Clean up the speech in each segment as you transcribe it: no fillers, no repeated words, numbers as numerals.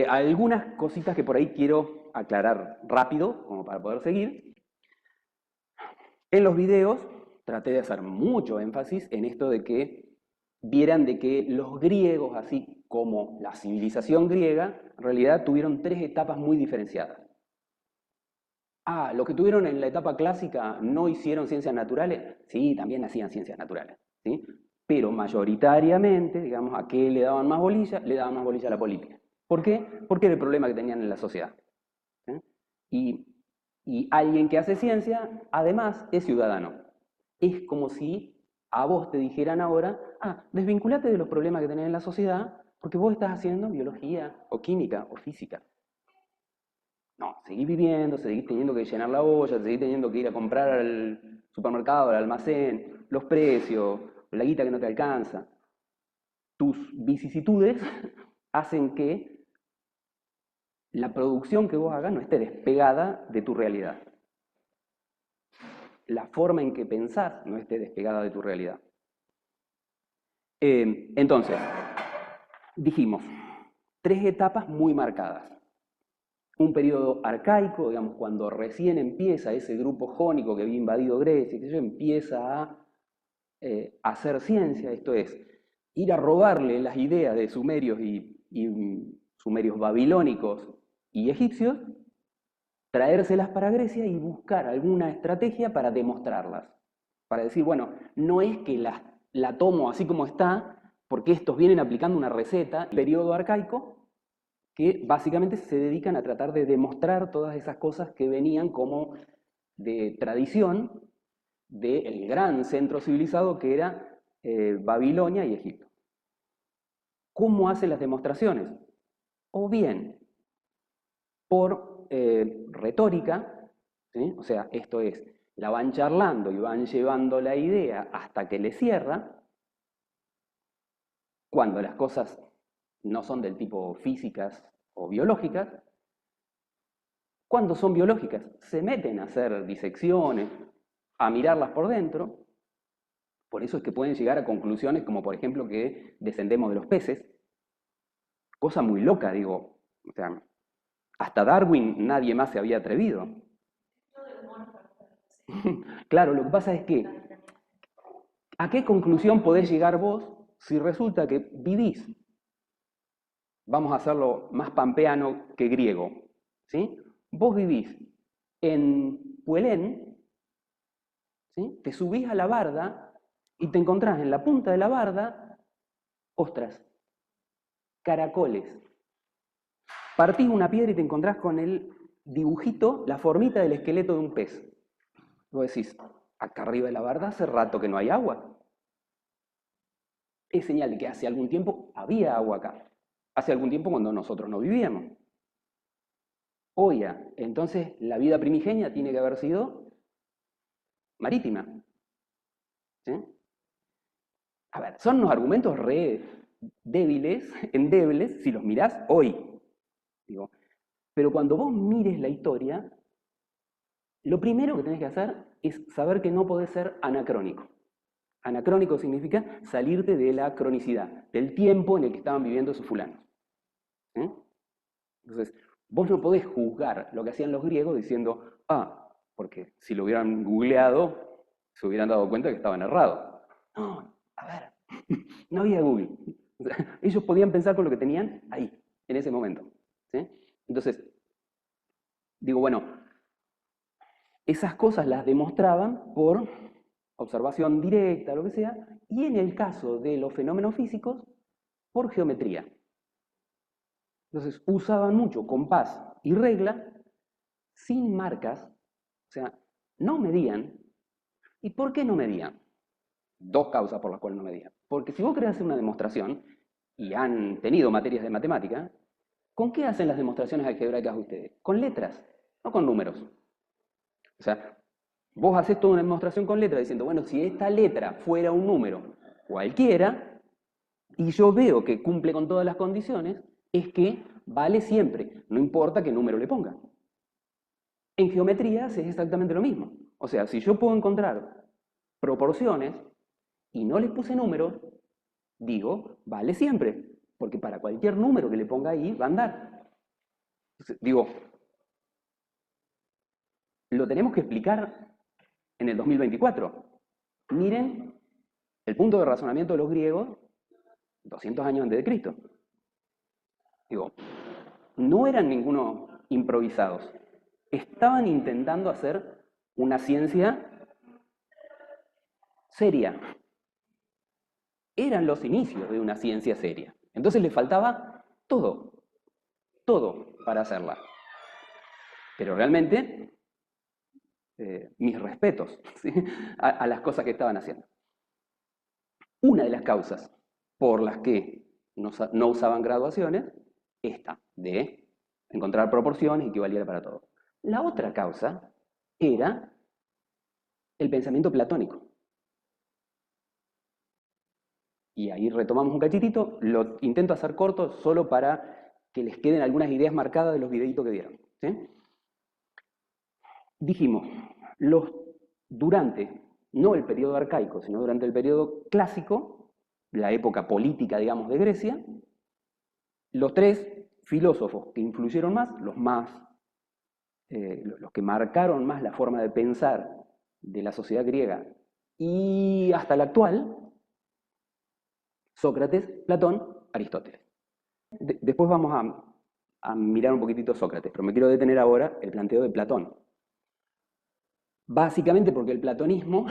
Algunas cositas que por ahí quiero aclarar rápido, como para poder seguir. En los videos traté de hacer mucho énfasis en esto de que vieran de que los griegos, así como la civilización griega, en realidad tuvieron tres etapas muy diferenciadas. Ah, los que tuvieron en la etapa clásica no hicieron ciencias naturales. Sí, también hacían ciencias naturales, ¿sí? Pero mayoritariamente, digamos, ¿a qué le daban más bolilla? Le daban más bolilla a la política. ¿Por qué? Porque era el problema que tenían en la sociedad. ¿Sí? Y, y alguien que hace ciencia, además, es ciudadano. Es como si a vos te dijeran ahora, desvinculate de los problemas que tenés en la sociedad, porque vos estás haciendo biología, o química, o física. No, seguís viviendo, seguís teniendo que llenar la olla, seguís teniendo que ir a comprar al supermercado, al almacén, los precios, la guita que no te alcanza. Tus vicisitudes hacen que la producción que vos hagas no esté despegada de tu realidad. La forma en que pensás no esté despegada de tu realidad. Entonces, dijimos, tres etapas muy marcadas. Un periodo arcaico, digamos, cuando recién empieza ese grupo jónico que había invadido Grecia, que empieza a hacer ciencia, esto es, ir a robarle las ideas de sumerios y sumerios babilónicos y egipcios, traérselas para Grecia y buscar alguna estrategia para demostrarlas. Para decir, bueno, no es que la tomo así como está, porque estos vienen aplicando una receta, periodo arcaico, que básicamente se dedican a tratar de demostrar todas esas cosas que venían como de tradición del gran centro civilizado que era Babilonia y Egipto. ¿Cómo hacen las demostraciones? O bien por retórica, ¿sí? O sea, esto es, la van charlando y van llevando la idea hasta que le cierra, cuando las cosas no son del tipo físicas o biológicas. Cuando son biológicas, se meten a hacer disecciones, a mirarlas por dentro. Por eso es que pueden llegar a conclusiones como, por ejemplo, que descendemos de los peces. Cosa muy loca, digo. O sea, hasta Darwin nadie más se había atrevido. Claro, lo que pasa es que, ¿a qué conclusión podés llegar vos si resulta que vivís? Vamos a hacerlo más pampeano que griego, ¿sí? Vos vivís en Puelén, ¿sí? Te subís a la barda y te encontrás en la punta de la barda ostras, caracoles. Partís una piedra y te encontrás con el dibujito, la formita del esqueleto de un pez. Vos decís, acá arriba de la barda hace rato que no hay agua. Es señal de que hace algún tiempo había agua acá. Hace algún tiempo cuando nosotros no vivíamos. Oya, entonces la vida primigenia tiene que haber sido marítima. ¿Sí? A ver, son unos argumentos re débiles, endebles, si los mirás hoy. Digo, pero cuando vos mires la historia, lo primero que tenés que hacer es saber que no podés ser anacrónico. Anacrónico significa salirte de la cronicidad, del tiempo en el que estaban viviendo esos fulanos. ¿Eh? Entonces, vos no podés juzgar lo que hacían los griegos diciendo, porque si lo hubieran googleado, se hubieran dado cuenta que estaban errados. No, a ver, no había Google. O sea, ellos podían pensar con lo que tenían ahí, en ese momento. ¿Sí? Entonces, digo, bueno, esas cosas las demostraban por observación directa, lo que sea, y en el caso de los fenómenos físicos, por geometría. Entonces usaban mucho compás y regla sin marcas, o sea, no medían. ¿Y por qué no medían? Dos causas por las cuales no medían. Porque si vos querés hacer una demostración, y han tenido materias de matemática, ¿con qué hacen las demostraciones algebraicas ustedes? Con letras, no con números. O sea, vos haces toda una demostración con letras diciendo, bueno, si esta letra fuera un número cualquiera, y yo veo que cumple con todas las condiciones, es que vale siempre, no importa qué número le ponga. En geometría es exactamente lo mismo. O sea, si yo puedo encontrar proporciones y no les puse números, digo, vale siempre, porque para cualquier número que le ponga ahí va a andar. Entonces, digo, lo tenemos que explicar en el 2024. Miren el punto de razonamiento de los griegos 200 años antes de Cristo. Digo, no eran ninguno improvisados. Estaban intentando hacer una ciencia seria. Eran los inicios de una ciencia seria. Entonces les faltaba todo, todo para hacerla. Pero realmente, mis respetos, ¿sí?, a las cosas que estaban haciendo. Una de las causas por las que no usaban graduaciones, esta, de encontrar proporciones y que valiera para todo. La otra causa era el pensamiento platónico. Y ahí retomamos un cachitito, lo intento hacer corto solo para que les queden algunas ideas marcadas de los videitos que vieron, ¿sí? Dijimos, durante, no el periodo arcaico, sino durante el periodo clásico, la época política, digamos, de Grecia, los tres filósofos que influyeron más, los que marcaron más la forma de pensar de la sociedad griega y hasta la actual, Sócrates, Platón, Aristóteles. Después vamos a mirar un poquitito Sócrates, pero me quiero detener ahora el planteo de Platón. Básicamente porque el platonismo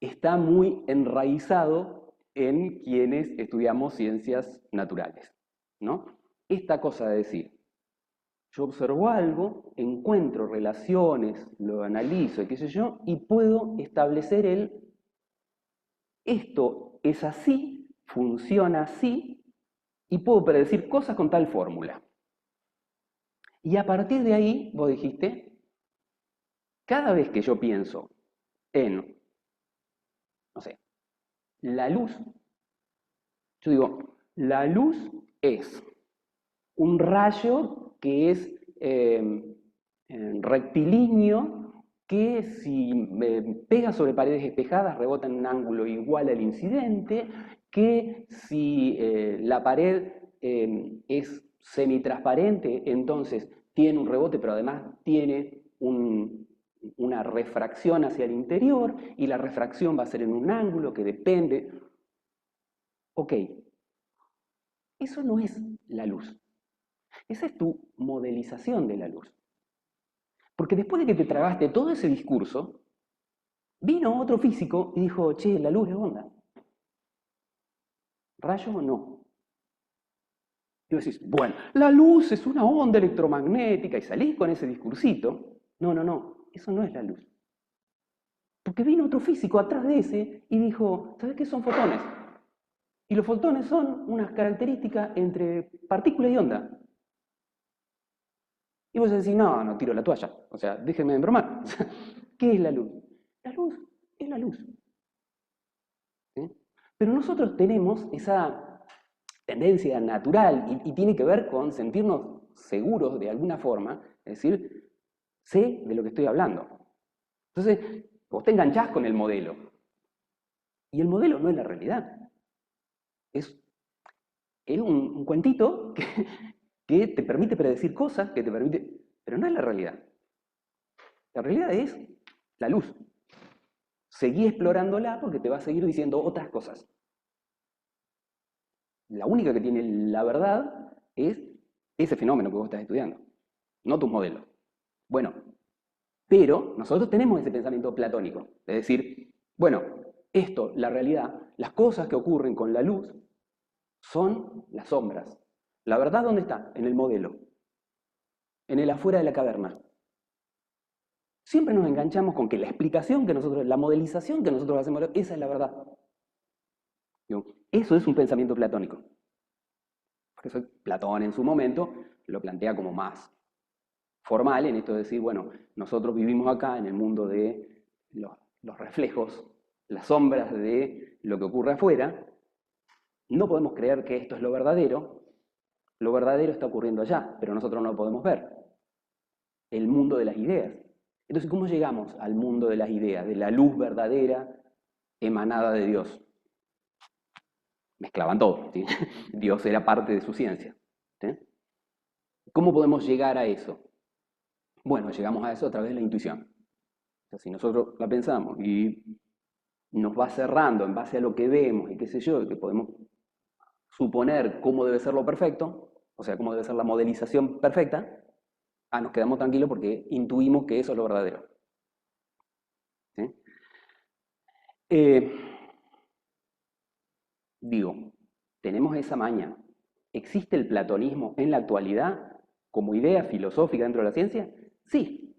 está muy enraizado en quienes estudiamos ciencias naturales, ¿no? Esta cosa de decir, yo observo algo, encuentro relaciones, lo analizo, qué sé yo, y puedo establecer esto es así, funciona así, y puedo predecir cosas con tal fórmula. Y a partir de ahí, vos dijiste, cada vez que yo pienso en, no sé, la luz, yo digo, la luz es un rayo que es rectilíneo, que si pega sobre paredes espejadas rebota en un ángulo igual al incidente, que si la pared es semitransparente, entonces tiene un rebote, pero además tiene una refracción hacia el interior, y la refracción va a ser en un ángulo que depende. Ok, eso no es la luz. Esa es tu modelización de la luz. Porque después de que te tragaste todo ese discurso, vino otro físico y dijo, che, la luz es onda. ¿Rayo o no? Y vos decís, bueno, la luz es una onda electromagnética, y salís con ese discursito. No, no, no, eso no es la luz. Porque vino otro físico atrás de ese y dijo, ¿sabes qué son fotones? Y los fotones son unas características entre partícula y onda. Y vos decís, no, no tiro la toalla. O sea, déjenme de bromar. ¿Qué es la luz? La luz es la luz. ¿Sí? Pero nosotros tenemos esa tendencia natural y tiene que ver con sentirnos seguros de alguna forma, es decir, sé de lo que estoy hablando. Entonces, vos te enganchás con el modelo. Y el modelo no es la realidad. Es un cuentito que te permite predecir cosas, pero no es la realidad. La realidad es la luz. Seguí explorándola porque te va a seguir diciendo otras cosas. La única que tiene la verdad es ese fenómeno que vos estás estudiando, no tus modelos. Bueno, pero nosotros tenemos ese pensamiento platónico, es decir, bueno, esto, la realidad, las cosas que ocurren con la luz son las sombras. ¿La verdad dónde está? En el modelo, en el afuera de la caverna. Siempre nos enganchamos con que la explicación que nosotros, la modelización que nosotros hacemos, esa es la verdad. Eso es un pensamiento platónico. Por eso Platón en su momento lo plantea como más formal en esto de decir, bueno, nosotros vivimos acá en el mundo de los reflejos, las sombras de lo que ocurre afuera, no podemos creer que esto es lo verdadero está ocurriendo allá, pero nosotros no lo podemos ver. El mundo de las ideas. Entonces, ¿cómo llegamos al mundo de las ideas, de la luz verdadera emanada de Dios? Mezclaban todo, ¿sí? Dios era parte de su ciencia, ¿sí? ¿Cómo podemos llegar a eso? Bueno, llegamos a eso a través de la intuición. O sea, si nosotros la pensamos y nos va cerrando en base a lo que vemos y qué sé yo, y que podemos suponer cómo debe ser lo perfecto, o sea, cómo debe ser la modelización perfecta, nos quedamos tranquilos porque intuimos que eso es lo verdadero. ¿Sí? Eh, Digo, tenemos esa maña. ¿Existe el platonismo en la actualidad como idea filosófica dentro de la ciencia? Sí.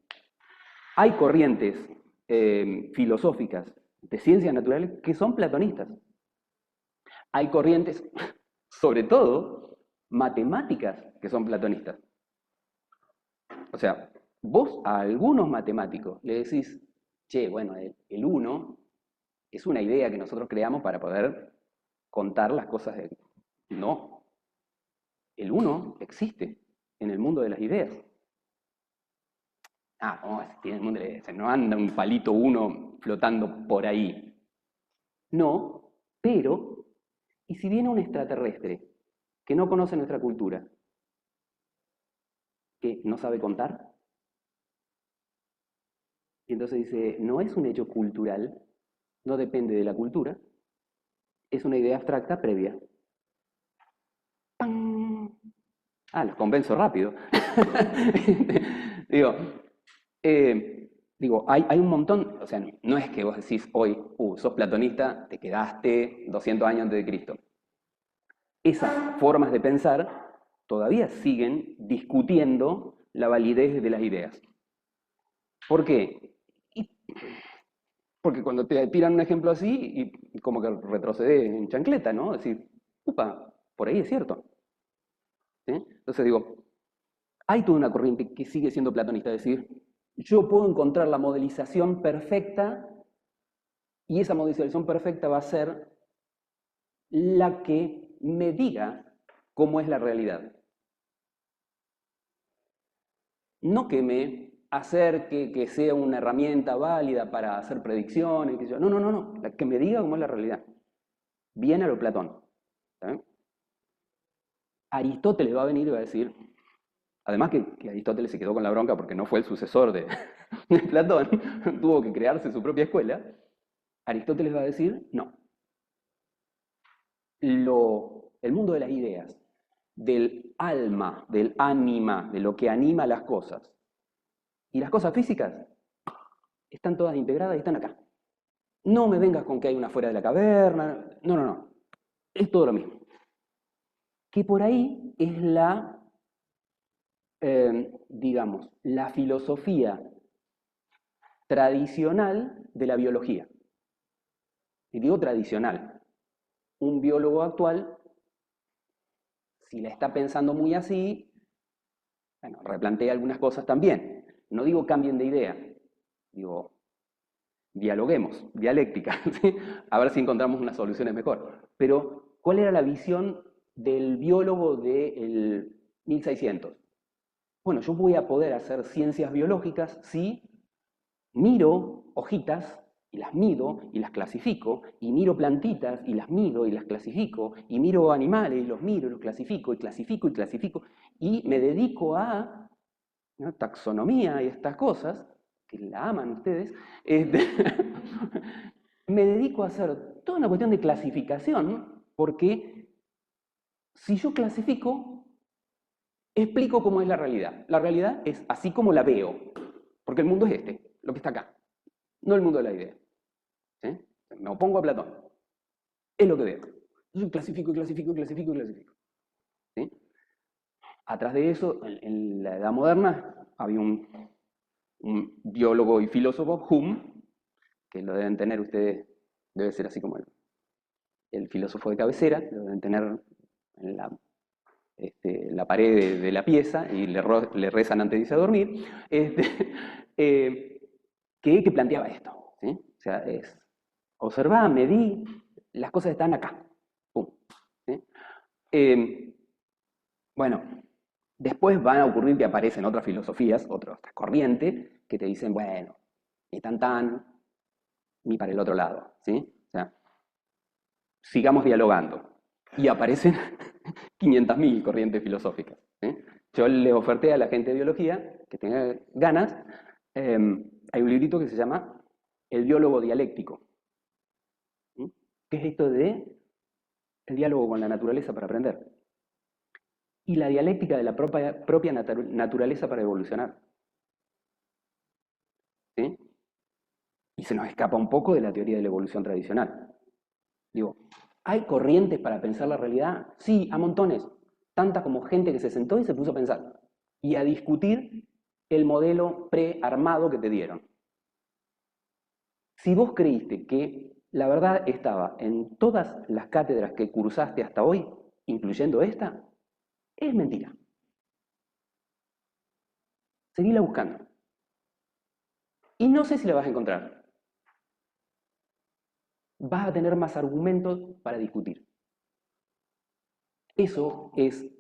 Hay corrientes filosóficas de ciencias naturales que son platonistas. Hay corrientes, sobre todo, matemáticas que son platonistas. O sea, vos a algunos matemáticos le decís, che, bueno, el 1 es una idea que nosotros creamos para poder contar las cosas. No, el 1 existe en el mundo de las ideas. No, tiene el mundo de las ideas, no anda un palito 1 flotando por ahí. No, pero, ¿y si viene un extraterrestre que no conoce nuestra cultura, que no sabe contar? Y entonces dice, no es un hecho cultural, no depende de la cultura, es una idea abstracta previa. ¡Pam! Los convenzo rápido. Digo, hay un montón, o sea, no es que vos decís hoy, sos platonista, te quedaste 200 años antes de Cristo. Esas formas de pensar todavía siguen discutiendo la validez de las ideas. ¿Por qué? Porque cuando te tiran un ejemplo así, y como que retrocedes en chancleta, ¿no? Es decir, upa, por ahí es cierto. ¿Sí? Entonces digo, hay toda una corriente que sigue siendo platonista, es decir, yo puedo encontrar la modelización perfecta y esa modelización perfecta va a ser la que me diga cómo es la realidad. No que me acerque, que sea una herramienta válida para hacer predicciones, que yo. No, no, no, no, la que me diga cómo es la realidad. Viene a lo Platón. ¿Saben? Aristóteles va a venir y va a decir, además que Aristóteles se quedó con la bronca porque no fue el sucesor de Platón, tuvo que crearse su propia escuela, Aristóteles va a decir, no, el mundo de las ideas, del alma, del ánima, de lo que anima las cosas, y las cosas físicas, están todas integradas y están acá. No me vengas con que hay una fuera de la caverna, no, no, no, es todo lo mismo. Que por ahí es digamos, la filosofía tradicional de la biología. Y digo tradicional. Un biólogo actual, si la está pensando muy así, bueno, replantea algunas cosas también. No digo cambien de idea, digo, dialoguemos, dialéctica, ¿sí? A ver si encontramos unas soluciones mejor. Pero, ¿cuál era la visión del biólogo del 1600? Bueno, yo voy a poder hacer ciencias biológicas si miro hojitas y las mido y las clasifico, y miro plantitas y las mido y las clasifico, y miro animales y los miro y los clasifico, y clasifico y clasifico, y me dedico a, ¿no?, taxonomía y estas cosas, que la aman ustedes, me dedico a hacer toda una cuestión de clasificación, porque si yo clasifico, explico cómo es la realidad. La realidad es así como la veo, porque el mundo es este, lo que está acá, no el mundo de la idea. ¿Sí? Me opongo a Platón. Es lo que veo. Yo clasifico, clasifico, clasifico, clasifico. ¿Sí? Atrás de eso, en la Edad Moderna, había un biólogo y filósofo, Hume, que lo deben tener ustedes, debe ser así como el filósofo de cabecera, lo deben tener en la pared de la pieza y le rezan antes de irse a dormir, que planteaba esto. ¿Sí? O sea, es observá, medí, las cosas están acá. Pum. ¿Sí? Bueno, después van a ocurrir que aparecen otras filosofías, otras corrientes, que te dicen, bueno, ni tan, ni para el otro lado. ¿Sí? O sea, sigamos dialogando. Y aparecen 500.000 corrientes filosóficas. ¿Sí? Yo le oferté a la gente de biología, que tenga ganas, hay un librito que se llama El biólogo dialéctico. ¿Mm? ¿Qué es esto de el diálogo con la naturaleza para aprender? Y la dialéctica de la propia naturaleza para evolucionar. ¿Sí? Y se nos escapa un poco de la teoría de la evolución tradicional. Digo, ¿hay corrientes para pensar la realidad? Sí, a montones. Tanta como gente que se sentó y se puso a pensar. Y a discutir el modelo prearmado que te dieron. Si vos creíste que la verdad estaba en todas las cátedras que cursaste hasta hoy, incluyendo esta, es mentira. Seguila buscando. Y no sé si la vas a encontrar. Vas a tener más argumentos para discutir. Eso es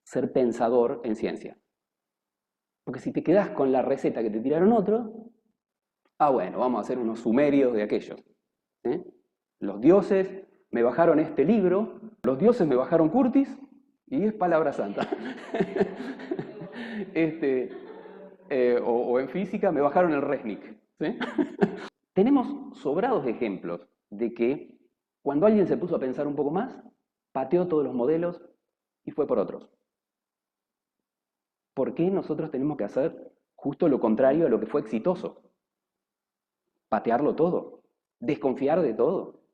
ser pensador en ciencia. Porque si te quedás con la receta que te tiraron otros, bueno, vamos a hacer unos sumerios de aquellos. ¿Eh? Los dioses me bajaron este libro, los dioses me bajaron Curtis, y es palabra santa. O en física me bajaron el Resnick. ¿Sí? Tenemos sobrados ejemplos de que cuando alguien se puso a pensar un poco más, pateó todos los modelos y fue por otros. ¿Por qué nosotros tenemos que hacer justo lo contrario a lo que fue exitoso? Patearlo todo, desconfiar de todo,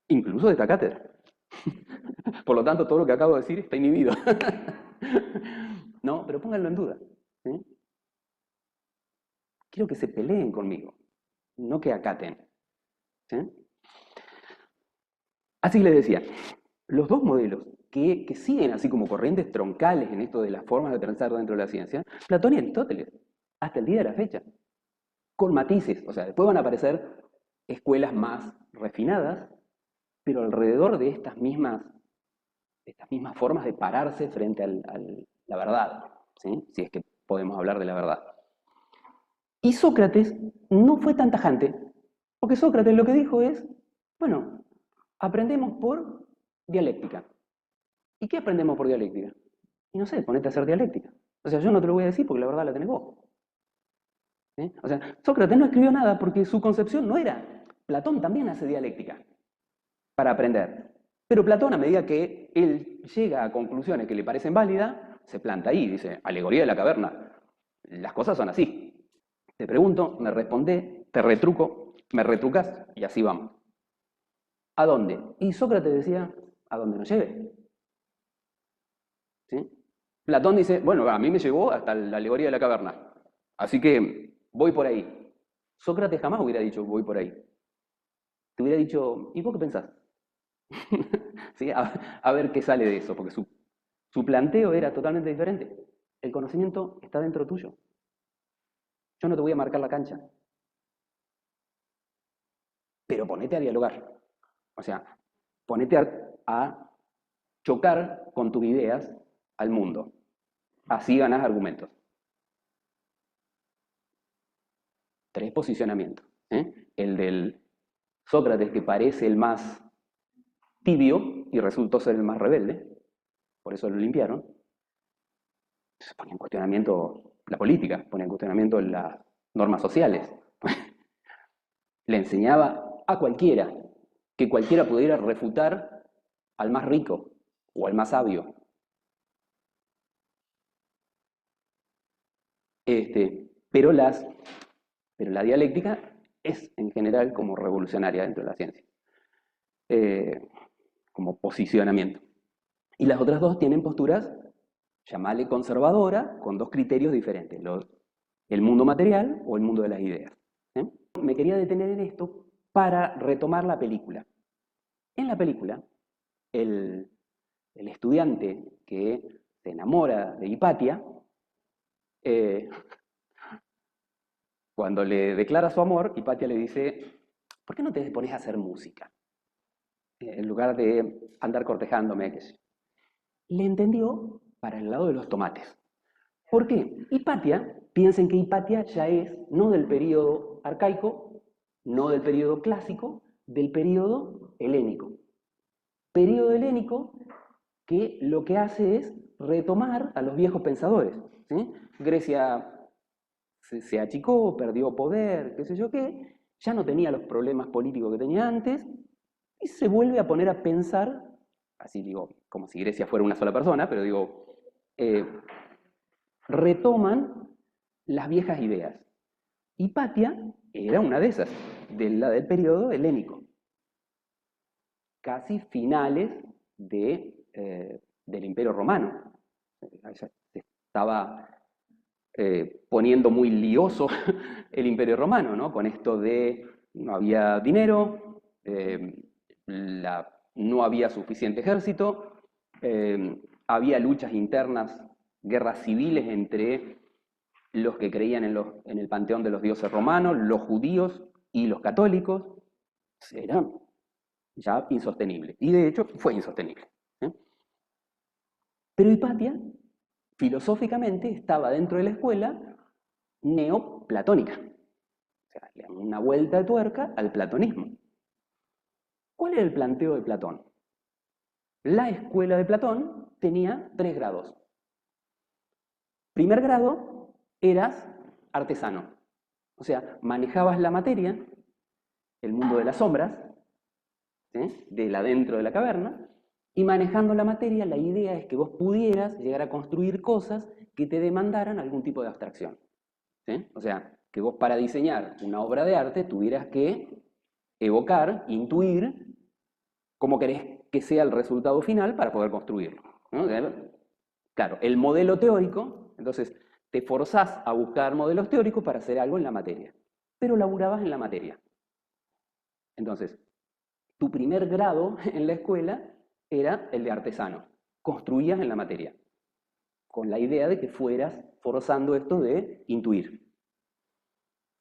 incluso de esta cátedra. Por lo tanto, todo lo que acabo de decir está inhibido. No, pero pónganlo en duda. ¿Sí? Quiero que se peleen conmigo, no que acaten. ¿Sí? Así que les decía, los dos modelos que siguen así como corrientes troncales en esto de las formas de pensar dentro de la ciencia, Platón y Aristóteles, hasta el día de la fecha, con matices, o sea, después van a aparecer escuelas más refinadas, pero alrededor de estas mismas formas de pararse frente a la verdad, ¿sí? Si es que podemos hablar de la verdad. Y Sócrates no fue tan tajante, porque Sócrates lo que dijo es, bueno, aprendemos por dialéctica. ¿Y qué aprendemos por dialéctica? Y no sé, ponete a hacer dialéctica. O sea, yo no te lo voy a decir porque la verdad la tenés vos. ¿Sí? O sea, Sócrates no escribió nada porque su concepción no era. Platón también hace dialéctica para aprender. Pero Platón, a medida que él llega a conclusiones que le parecen válidas, se planta ahí, dice, alegoría de la caverna. Las cosas son así. Te pregunto, me respondés, te retruco, me retrucas y así vamos. ¿A dónde? Y Sócrates decía, a donde nos lleve. ¿Sí? Platón dice, bueno, a mí me llevó hasta la alegoría de la caverna, así que voy por ahí. Sócrates jamás hubiera dicho, voy por ahí. Te hubiera dicho, ¿y vos qué pensás? ¿Sí? A ver qué sale de eso, porque su planteo era totalmente diferente. El conocimiento está dentro tuyo. Yo no te voy a marcar la cancha, pero ponete a dialogar. O sea, ponete a chocar con tus ideas al mundo. Así ganás argumentos. 3 posicionamientos. El del Sócrates, que parece el más tibio y resultó ser el más rebelde, por eso lo limpiaron. Se ponía en cuestionamiento la política, ponía en cuestionamiento las normas sociales. Le enseñaba a cualquiera que cualquiera pudiera refutar al más rico o al más sabio. Pero la dialéctica es en general como revolucionaria dentro de la ciencia, como posicionamiento. Y las otras dos tienen posturas, llamale conservadora, con dos criterios diferentes, el mundo material o el mundo de las ideas. ¿Eh? Me quería detener en esto para retomar la película. En la película, el estudiante que se enamora de Hipatia, eh, cuando le declara su amor, Hipatia le dice, ¿por qué no te pones a hacer música? En lugar de andar cortejándome, qué sé yo. Le entendió para el lado de los tomates. ¿Por qué? Hipatia, piensen que Hipatia ya es no del periodo arcaico, no del periodo clásico, del periodo helénico. Periodo helénico que lo que hace es retomar a los viejos pensadores. ¿Sí? Grecia se achicó, perdió poder, qué sé yo qué, ya no tenía los problemas políticos que tenía antes, y se vuelve a poner a pensar, así digo, como si Grecia fuera una sola persona, pero digo, retoman las viejas ideas. Hipatia era una de esas, la del periodo helénico, casi finales del Imperio Romano. Ya se estaba poniendo muy lioso el Imperio Romano, ¿no? Con esto de no había dinero, no había suficiente ejército, había luchas internas, guerras civiles entre los que creían en el panteón de los dioses romanos, los judíos y los católicos. Era ya insostenible. Y de hecho fue insostenible. ¿Eh? Pero Hipatia, filosóficamente, estaba dentro de la escuela neoplatónica. O sea, le dan una vuelta de tuerca al platonismo. ¿Cuál era el planteo de Platón? La escuela de Platón tenía 3 grados. Primer grado, eras artesano. O sea, manejabas la materia, el mundo de las sombras, ¿sí? Del adentro de la caverna, y manejando la materia, la idea es que vos pudieras llegar a construir cosas que te demandaran algún tipo de abstracción. ¿Sí? O sea, que vos para diseñar una obra de arte tuvieras que evocar, intuir cómo querés que sea el resultado final para poder construirlo. ¿No? Claro, el modelo teórico, entonces te forzás a buscar modelos teóricos para hacer algo en la materia, pero laburabas en la materia. Entonces, tu primer grado en la escuela era el de artesano, construías en la materia, con la idea de que fueras forzando esto de intuir.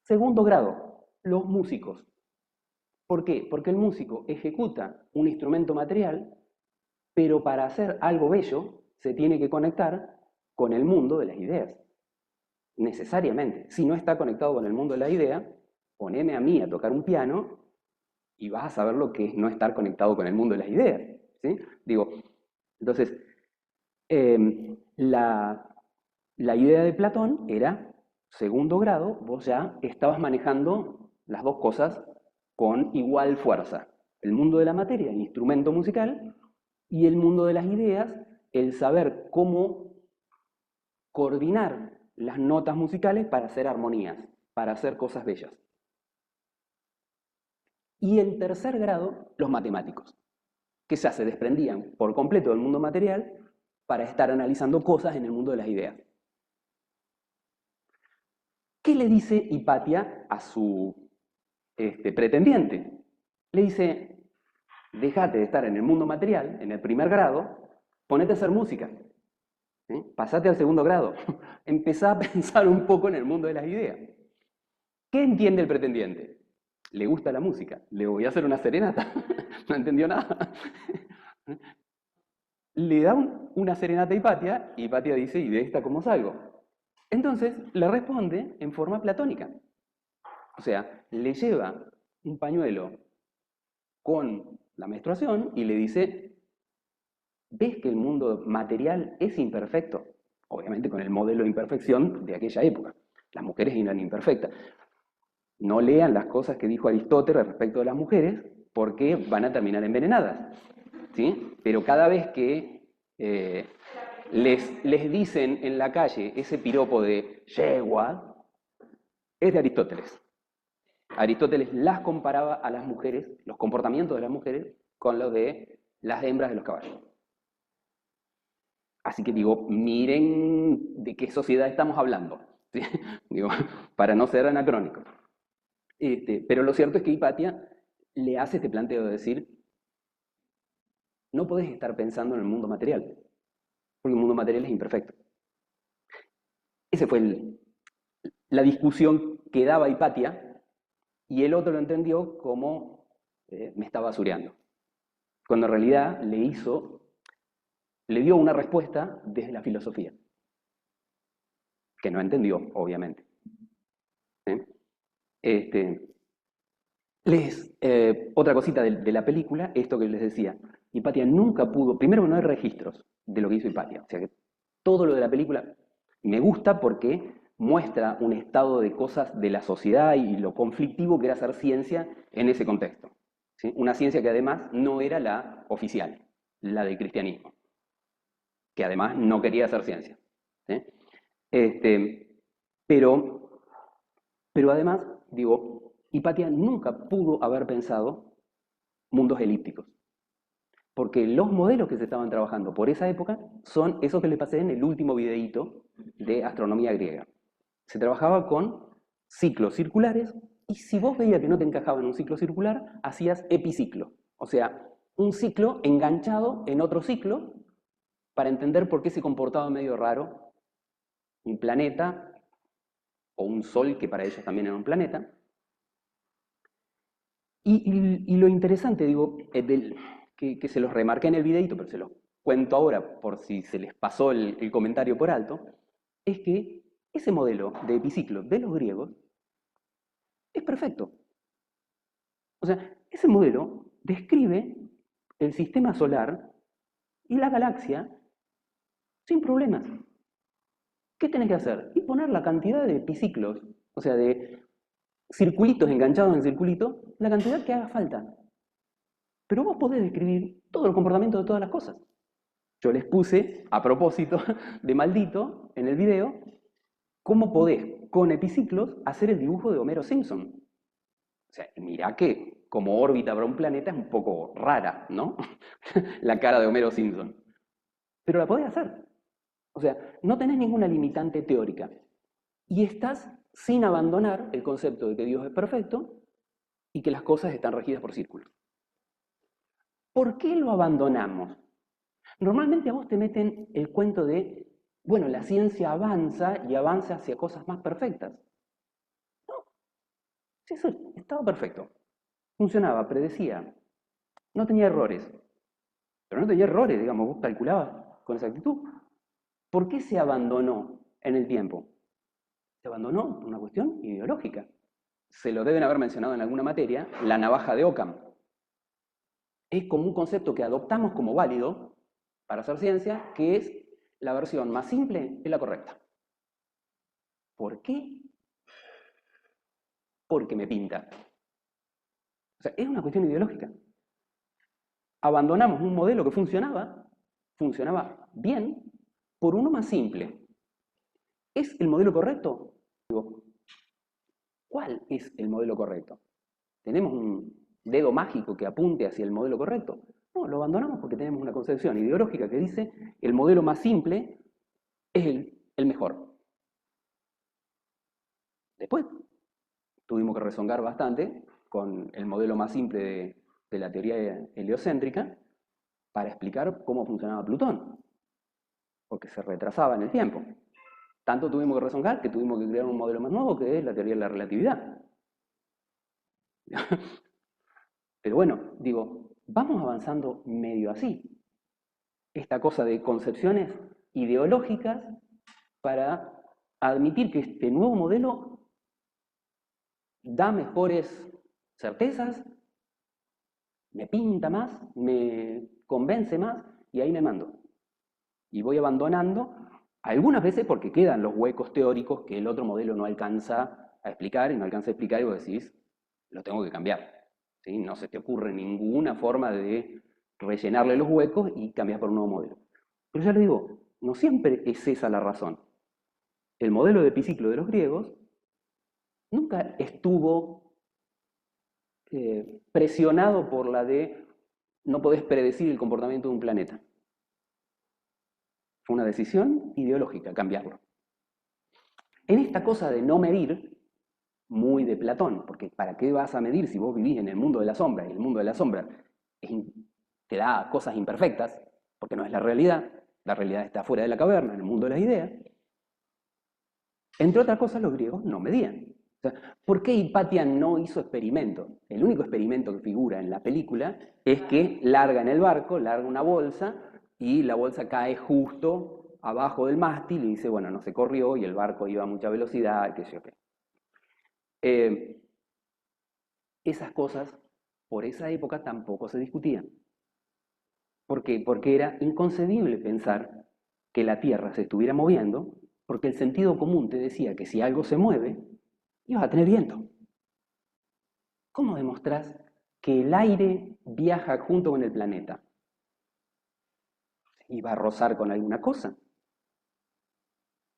Segundo grado, los músicos. ¿Por qué? Porque el músico ejecuta un instrumento material, pero para hacer algo bello se tiene que conectar con el mundo de las ideas. Necesariamente. Si no está conectado con el mundo de las ideas, poneme a mí a tocar un piano y vas a saber lo que es no estar conectado con el mundo de las ideas. ¿Sí? Digo, entonces, la idea de Platón era, segundo grado, vos ya estabas manejando las dos cosas con igual fuerza. El mundo de la materia, el instrumento musical, y el mundo de las ideas, el saber cómo coordinar las notas musicales para hacer armonías, para hacer cosas bellas. Y en tercer grado, los matemáticos, que ya se desprendían por completo del mundo material para estar analizando cosas en el mundo de las ideas. ¿Qué le dice Hipatia a su pretendiente? Le dice, déjate de estar en el mundo material, en el primer grado, ponete a hacer música. ¿Sí? Pasate al segundo grado. Empezá a pensar un poco en el mundo de las ideas. ¿Qué entiende el pretendiente? Le gusta la música. Le voy a hacer una serenata. No entendió nada. Le da una serenata a Hipatia y Hipatia dice, ¿y de esta cómo salgo? Entonces le responde en forma platónica. O sea, le lleva un pañuelo con la menstruación y le dice, ¿ves que el mundo material es imperfecto? Obviamente con el modelo de imperfección de aquella época. Las mujeres eran imperfectas. No lean las cosas que dijo Aristóteles respecto de las mujeres porque van a terminar envenenadas. ¿Sí? Pero cada vez que les dicen en la calle ese piropo de yegua, es de Aristóteles. Aristóteles las comparaba a las mujeres, los comportamientos de las mujeres, con los de las hembras de los caballos. Así que digo, miren de qué sociedad estamos hablando, ¿sí? Digo, para no ser anacrónico. Pero lo cierto es que Hipatia le hace este planteo de decir, no podés estar pensando en el mundo material, porque el mundo material es imperfecto. Esa fue la discusión que daba Hipatia, y el otro lo entendió como me estaba basureando. Cuando en realidad le dio una respuesta desde la filosofía, que no entendió, obviamente. Otra cosita de la película, esto que les decía, Hipatia nunca pudo, primero no hay registros de lo que hizo Hipatia, o sea que todo lo de la película me gusta porque muestra un estado de cosas de la sociedad y lo conflictivo que era hacer ciencia en ese contexto. ¿Sí? Una ciencia que además no era la oficial, la del cristianismo, que además no quería hacer ciencia. ¿Sí? Este, pero, pero además, digo, Hipatia nunca pudo haber pensado mundos elípticos. Porque los modelos que se estaban trabajando por esa época son esos que les pasé en el último videíto de astronomía griega. Se trabajaba con ciclos circulares y si vos veías que no te encajaba en un ciclo circular, hacías epiciclo. O sea, un ciclo enganchado en otro ciclo para entender por qué se comportaba medio raro un planeta o un sol, que para ellos también era un planeta. Y lo interesante, digo, que se los remarqué en el videito, pero se los cuento ahora por si se les pasó el comentario por alto, es que ese modelo de epiciclo de los griegos es perfecto. O sea, ese modelo describe el sistema solar y la galaxia sin problemas. ¿Qué tenés que hacer? Y poner la cantidad de epiciclos, o sea, de circulitos enganchados en circulito, la cantidad que haga falta. Pero vos podés describir todo el comportamiento de todas las cosas. Yo les puse, a propósito de maldito, en el video, cómo podés, con epiciclos, hacer el dibujo de Homero Simpson. O sea, mirá que como órbita para un planeta es un poco rara, ¿no? La cara de Homero Simpson. Pero la podés hacer. O sea, no tenés ninguna limitante teórica. Y estás sin abandonar el concepto de que Dios es perfecto y que las cosas están regidas por círculos. ¿Por qué lo abandonamos? Normalmente a vos te meten el cuento de, bueno, la ciencia avanza y avanza hacia cosas más perfectas. No, si eso estaba perfecto. Funcionaba, predecía, no tenía errores. Pero no tenía errores, digamos, vos calculabas con exactitud. ¿Por qué se abandonó en el tiempo? Se abandonó por una cuestión ideológica. Se lo deben haber mencionado en alguna materia, la navaja de Occam. Es como un concepto que adoptamos como válido para hacer ciencia, que es la versión más simple es la correcta. ¿Por qué? Porque me pinta. O sea, es una cuestión ideológica. Abandonamos un modelo que funcionaba bien, por uno más simple. ¿Es el modelo correcto? Digo, ¿cuál es el modelo correcto? ¿Tenemos un dedo mágico que apunte hacia el modelo correcto? No, lo abandonamos porque tenemos una concepción ideológica que dice el modelo más simple es el mejor. Después tuvimos que rezongar bastante con el modelo más simple de la teoría heliocéntrica para explicar cómo funcionaba Plutón, porque se retrasaba en el tiempo. Tanto tuvimos que rezongar que tuvimos que crear un modelo más nuevo que es la teoría de la relatividad. Pero bueno, digo, vamos avanzando medio así. Esta cosa de concepciones ideológicas para admitir que este nuevo modelo da mejores certezas, me pinta más, me convence más y ahí me mando. Y voy abandonando, algunas veces porque quedan los huecos teóricos que el otro modelo no alcanza a explicar y no alcanza a explicar y vos decís, lo tengo que cambiar. ¿Sí? No se te ocurre ninguna forma de rellenarle los huecos y cambiar por un nuevo modelo. Pero ya les digo, no siempre es esa la razón. El modelo de epiciclo de los griegos nunca estuvo presionado por la de no podés predecir el comportamiento de un planeta. Fue una decisión ideológica cambiarlo. En esta cosa de no medir, muy de Platón, porque ¿para qué vas a medir si vos vivís en el mundo de la sombra? Y el mundo de la sombra te da cosas imperfectas, porque no es la realidad está fuera de la caverna, en el mundo de las ideas. Entre otras cosas, los griegos no medían. O sea, ¿por qué Hipatia no hizo experimento? El único experimento que figura en la película es que larga en el barco, larga una bolsa, y la bolsa cae justo abajo del mástil y dice, bueno, no se corrió y el barco iba a mucha velocidad, qué sé yo qué. Esas cosas, por esa época, tampoco se discutían. ¿Por qué? Porque era inconcebible pensar que la Tierra se estuviera moviendo, porque el sentido común te decía que si algo se mueve, ibas a tener viento. ¿Cómo demostrás que el aire viaja junto con el planeta? ¿Y va a rozar con alguna cosa?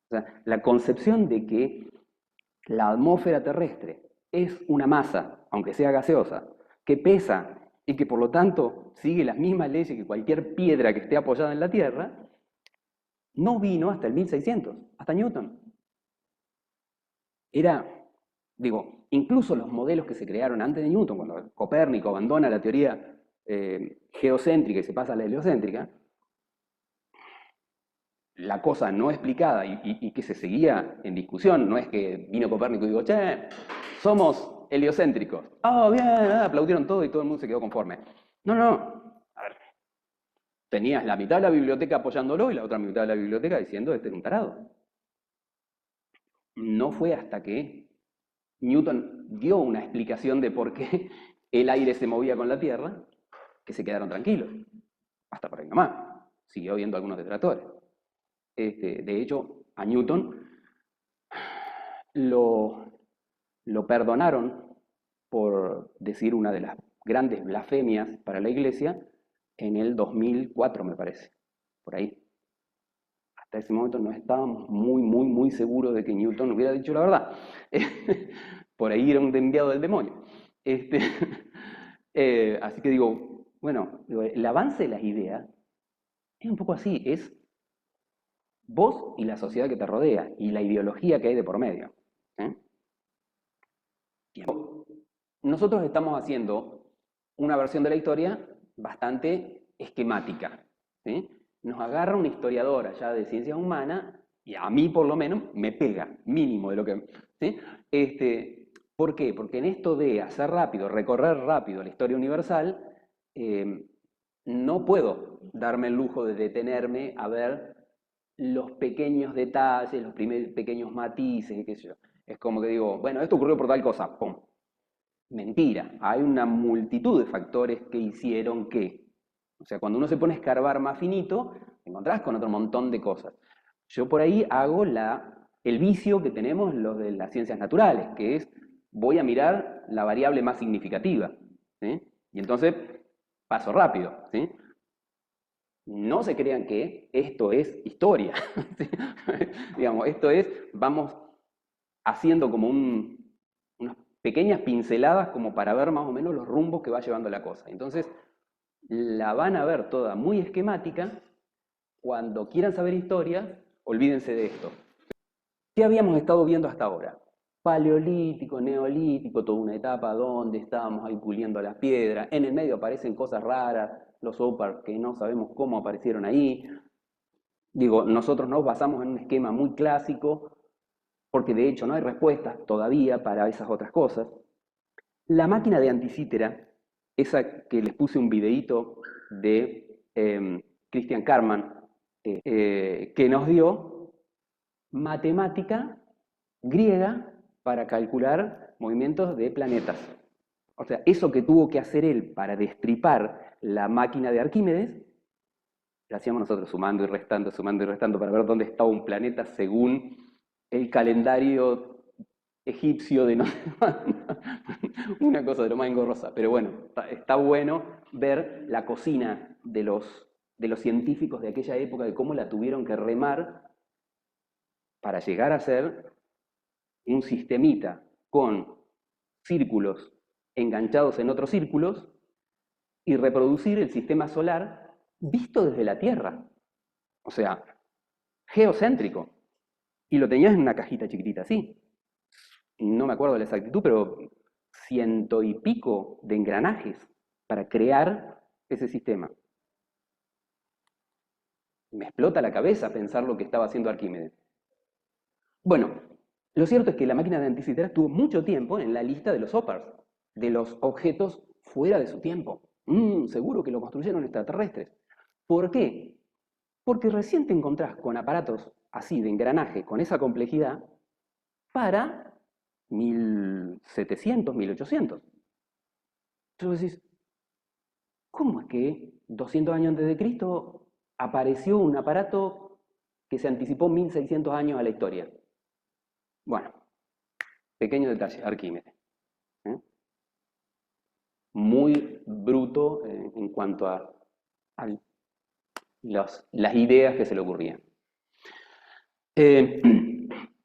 O sea, la concepción de que la atmósfera terrestre es una masa, aunque sea gaseosa, que pesa y que por lo tanto sigue las mismas leyes que cualquier piedra que esté apoyada en la Tierra, no vino hasta el 1600, hasta Newton. Era, digo, incluso los modelos que se crearon antes de Newton, cuando Copérnico abandona la teoría geocéntrica y se pasa a la heliocéntrica, la cosa no explicada y que se seguía en discusión, no es que vino Copérnico y dijo, che, somos heliocéntricos. Oh, bien, aplaudieron todo y todo el mundo se quedó conforme. No, no, a ver, tenías la mitad de la biblioteca apoyándolo y la otra mitad de la biblioteca diciendo, este es un tarado. No fue hasta que Newton dio una explicación de por qué el aire se movía con la Tierra, que se quedaron tranquilos. Hasta por ahí nomás. Siguió habiendo algunos detractores. De hecho, a Newton lo perdonaron por decir una de las grandes blasfemias para la Iglesia en el 2004, me parece. Por ahí. Hasta ese momento no estábamos muy seguros de que Newton hubiera dicho la verdad. Por ahí era un enviado del demonio. Así que digo, bueno, el avance de las ideas es un poco así, es vos y la sociedad que te rodea y la ideología que hay de por medio. ¿Eh? Nosotros estamos haciendo una versión de la historia bastante esquemática. ¿Sí? Nos agarra un historiador allá de ciencias humanas y a mí por lo menos me pega, mínimo de lo que... ¿sí? ¿Por qué? Porque en esto de hacer rápido, recorrer rápido la historia universal, no puedo darme el lujo de detenerme a ver los pequeños detalles, los pequeños matices, qué sé yo. Es como que digo, bueno, esto ocurrió por tal cosa, ¡pum! Mentira, hay una multitud de factores que hicieron que. O sea, cuando uno se pone a escarbar más finito, te encontrás con otro montón de cosas. Yo por ahí hago el vicio que tenemos los de las ciencias naturales, que es, voy a mirar la variable más significativa. ¿Sí? Y entonces paso rápido. ¿Sí? No se crean que esto es historia. ¿Sí? Digamos, esto es, vamos haciendo como unas pequeñas pinceladas como para ver más o menos los rumbos que va llevando la cosa. Entonces, la van a ver toda muy esquemática. Cuando quieran saber historia, olvídense de esto. ¿Qué habíamos estado viendo hasta ahora? Paleolítico, neolítico, toda una etapa donde estábamos ahí puliendo las piedras. En el medio aparecen cosas raras, los OPAR que no sabemos cómo aparecieron ahí. Digo, nosotros nos basamos en un esquema muy clásico, porque de hecho no hay respuestas todavía para esas otras cosas. La máquina de Anticítera, esa que les puse un videíto de Christian Karman, que nos dio matemática griega para calcular movimientos de planetas. O sea, eso que tuvo que hacer él para destripar la máquina de Arquímedes, lo hacíamos nosotros sumando y restando para ver dónde estaba un planeta según el calendario egipcio de no una cosa de lo más engorrosa. Pero bueno, está bueno ver la cocina de los científicos de aquella época, de cómo la tuvieron que remar para llegar a ser un sistemita con círculos enganchados en otros círculos y reproducir el sistema solar visto desde la Tierra. O sea, geocéntrico. Y lo tenías en una cajita chiquitita así. No me acuerdo de la exactitud, pero 100 y pico de engranajes para crear ese sistema. Me explota la cabeza pensar lo que estaba haciendo Arquímedes. Bueno, lo cierto es que la máquina de Anticítera estuvo mucho tiempo en la lista de los OPARS, de los objetos fuera de su tiempo. Seguro que lo construyeron extraterrestres. ¿Por qué? Porque recién te encontrás con aparatos así de engranaje, con esa complejidad, para 1700, 1800. Entonces decís, ¿cómo es que 200 años antes de Cristo apareció un aparato que se anticipó 1600 años a la historia. Bueno, pequeño detalle, Arquímedes. ¿eh? Muy bruto en cuanto a las ideas que se le ocurrían.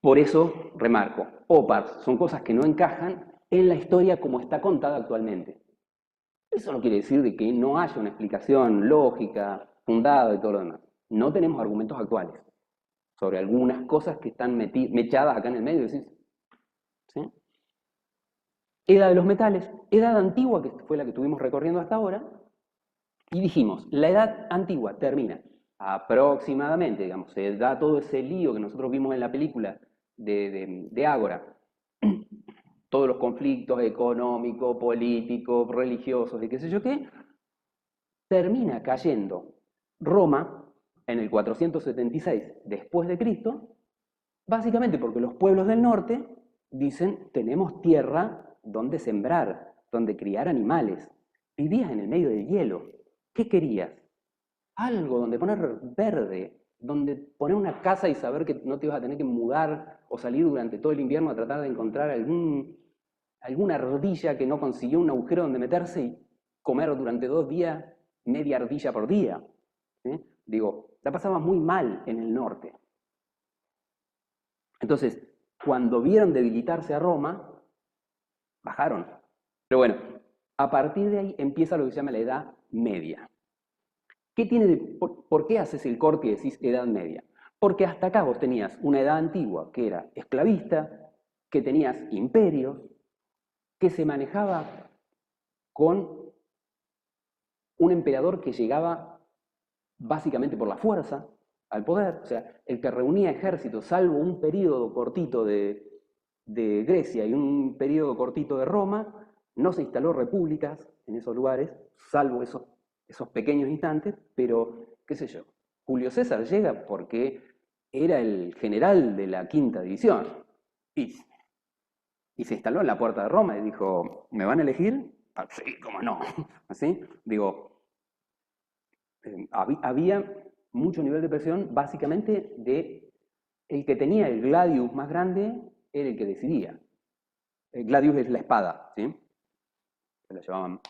Por eso, remarco, OPARS son cosas que no encajan en la historia como está contada actualmente. Eso no quiere decir de que no haya una explicación lógica, fundada y todo lo demás. No tenemos argumentos actuales sobre algunas cosas que están mechadas acá en el medio. ¿Sí? Edad de los metales, edad antigua, que fue la que estuvimos recorriendo hasta ahora, y dijimos, la edad antigua termina aproximadamente, digamos, se da todo ese lío que nosotros vimos en la película de Ágora, todos los conflictos económicos, políticos, religiosos y qué sé yo qué, termina cayendo Roma en el 476 después de Cristo, básicamente porque los pueblos del norte dicen, tenemos tierra donde sembrar, donde criar animales. Vivías en el medio del hielo. ¿Qué querías? Algo donde poner verde, donde poner una casa y saber que no te ibas a tener que mudar o salir durante todo el invierno a tratar de encontrar alguna ardilla que no consiguió un agujero donde meterse y comer durante 2 días media ardilla por día. Digo, la pasaba muy mal en el norte. Entonces, cuando vieron debilitarse a Roma, bajaron. Pero bueno, a partir de ahí empieza lo que se llama la Edad Media. ¿Por qué haces el corte y decís Edad Media? Porque hasta acá vos tenías una edad antigua que era esclavista, que tenías imperios, que se manejaba con un emperador que llegaba básicamente por la fuerza al poder, o sea, el que reunía ejércitos, salvo un periodo cortito de Grecia y un periodo cortito de Roma, no se instaló repúblicas en esos lugares, salvo esos pequeños instantes, pero qué sé yo, Julio César llega porque era el general de la quinta división y se instaló en la puerta de Roma y dijo, ¿me van a elegir? Ah, sí, cómo no. ¿Así? Digo, había mucho nivel de presión, básicamente de el que tenía el gladius más grande era el que decidía. El gladius es la espada, ¿sí? Se la llevaban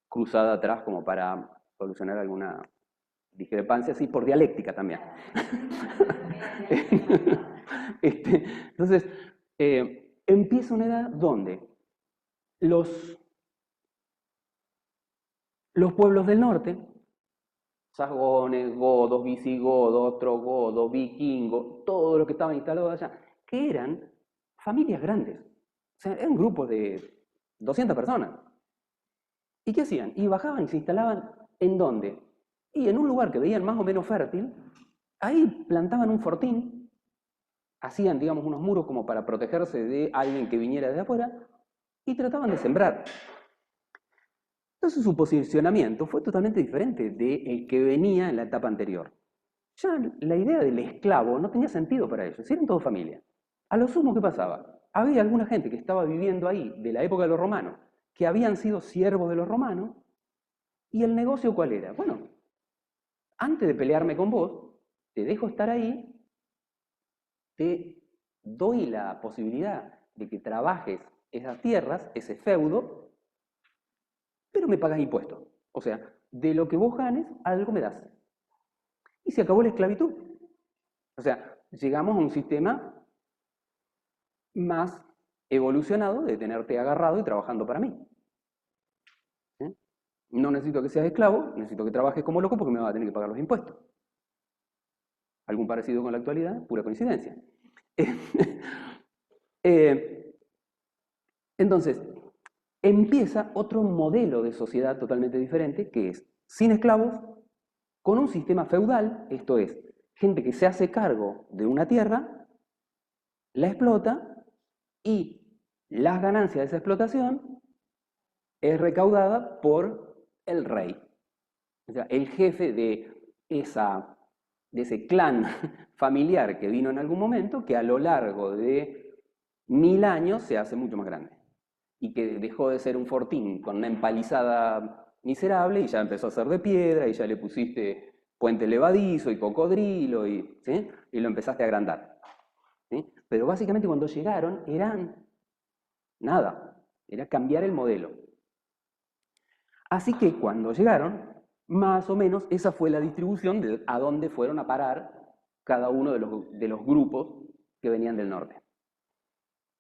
cruzada atrás como para solucionar alguna discrepancia, así por dialéctica también. Entonces, empieza una edad donde los pueblos del norte, sajones, godos, visigodos, ostrogodos, vikingos, todo lo que estaba instalado allá, que eran familias grandes. O sea, eran grupos de 200 personas. ¿Y qué hacían? Y bajaban y se instalaban ¿en dónde? Y en un lugar que veían más o menos fértil, ahí plantaban un fortín, hacían, digamos, unos muros como para protegerse de alguien que viniera de afuera, y trataban de sembrar. Entonces su posicionamiento fue totalmente diferente del que venía en la etapa anterior. Ya la idea del esclavo no tenía sentido para ellos, eran todos familia. A lo sumo, ¿qué pasaba? Había alguna gente que estaba viviendo ahí de la época de los romanos, que habían sido siervos de los romanos, y el negocio ¿cuál era? Bueno, antes de pelearme con vos, te dejo estar ahí, te doy la posibilidad de que trabajes esas tierras, ese feudo, pero me pagas impuestos. O sea, de lo que vos ganes, algo me das. Y se acabó la esclavitud. O sea, llegamos a un sistema más evolucionado de tenerte agarrado y trabajando para mí. ¿Sí? No necesito que seas esclavo, necesito que trabajes como loco porque me vas a tener que pagar los impuestos. ¿Algún parecido con la actualidad? Pura coincidencia. Entonces, empieza otro modelo de sociedad totalmente diferente, que es sin esclavos, con un sistema feudal, esto es, gente que se hace cargo de una tierra, la explota y las ganancias de esa explotación es recaudada por el rey. O sea, el jefe de ese clan familiar que vino en algún momento, que a lo largo de 1000 años se hace mucho más grande. Y que dejó de ser un fortín con una empalizada miserable y ya empezó a ser de piedra y ya le pusiste puente levadizo y cocodrilo, ¿sí? Y lo empezaste a agrandar, ¿sí? Pero básicamente cuando llegaron eran nada, era cambiar el modelo. Así que cuando llegaron, más o menos esa fue la distribución de a dónde fueron a parar cada uno de los grupos que venían del norte.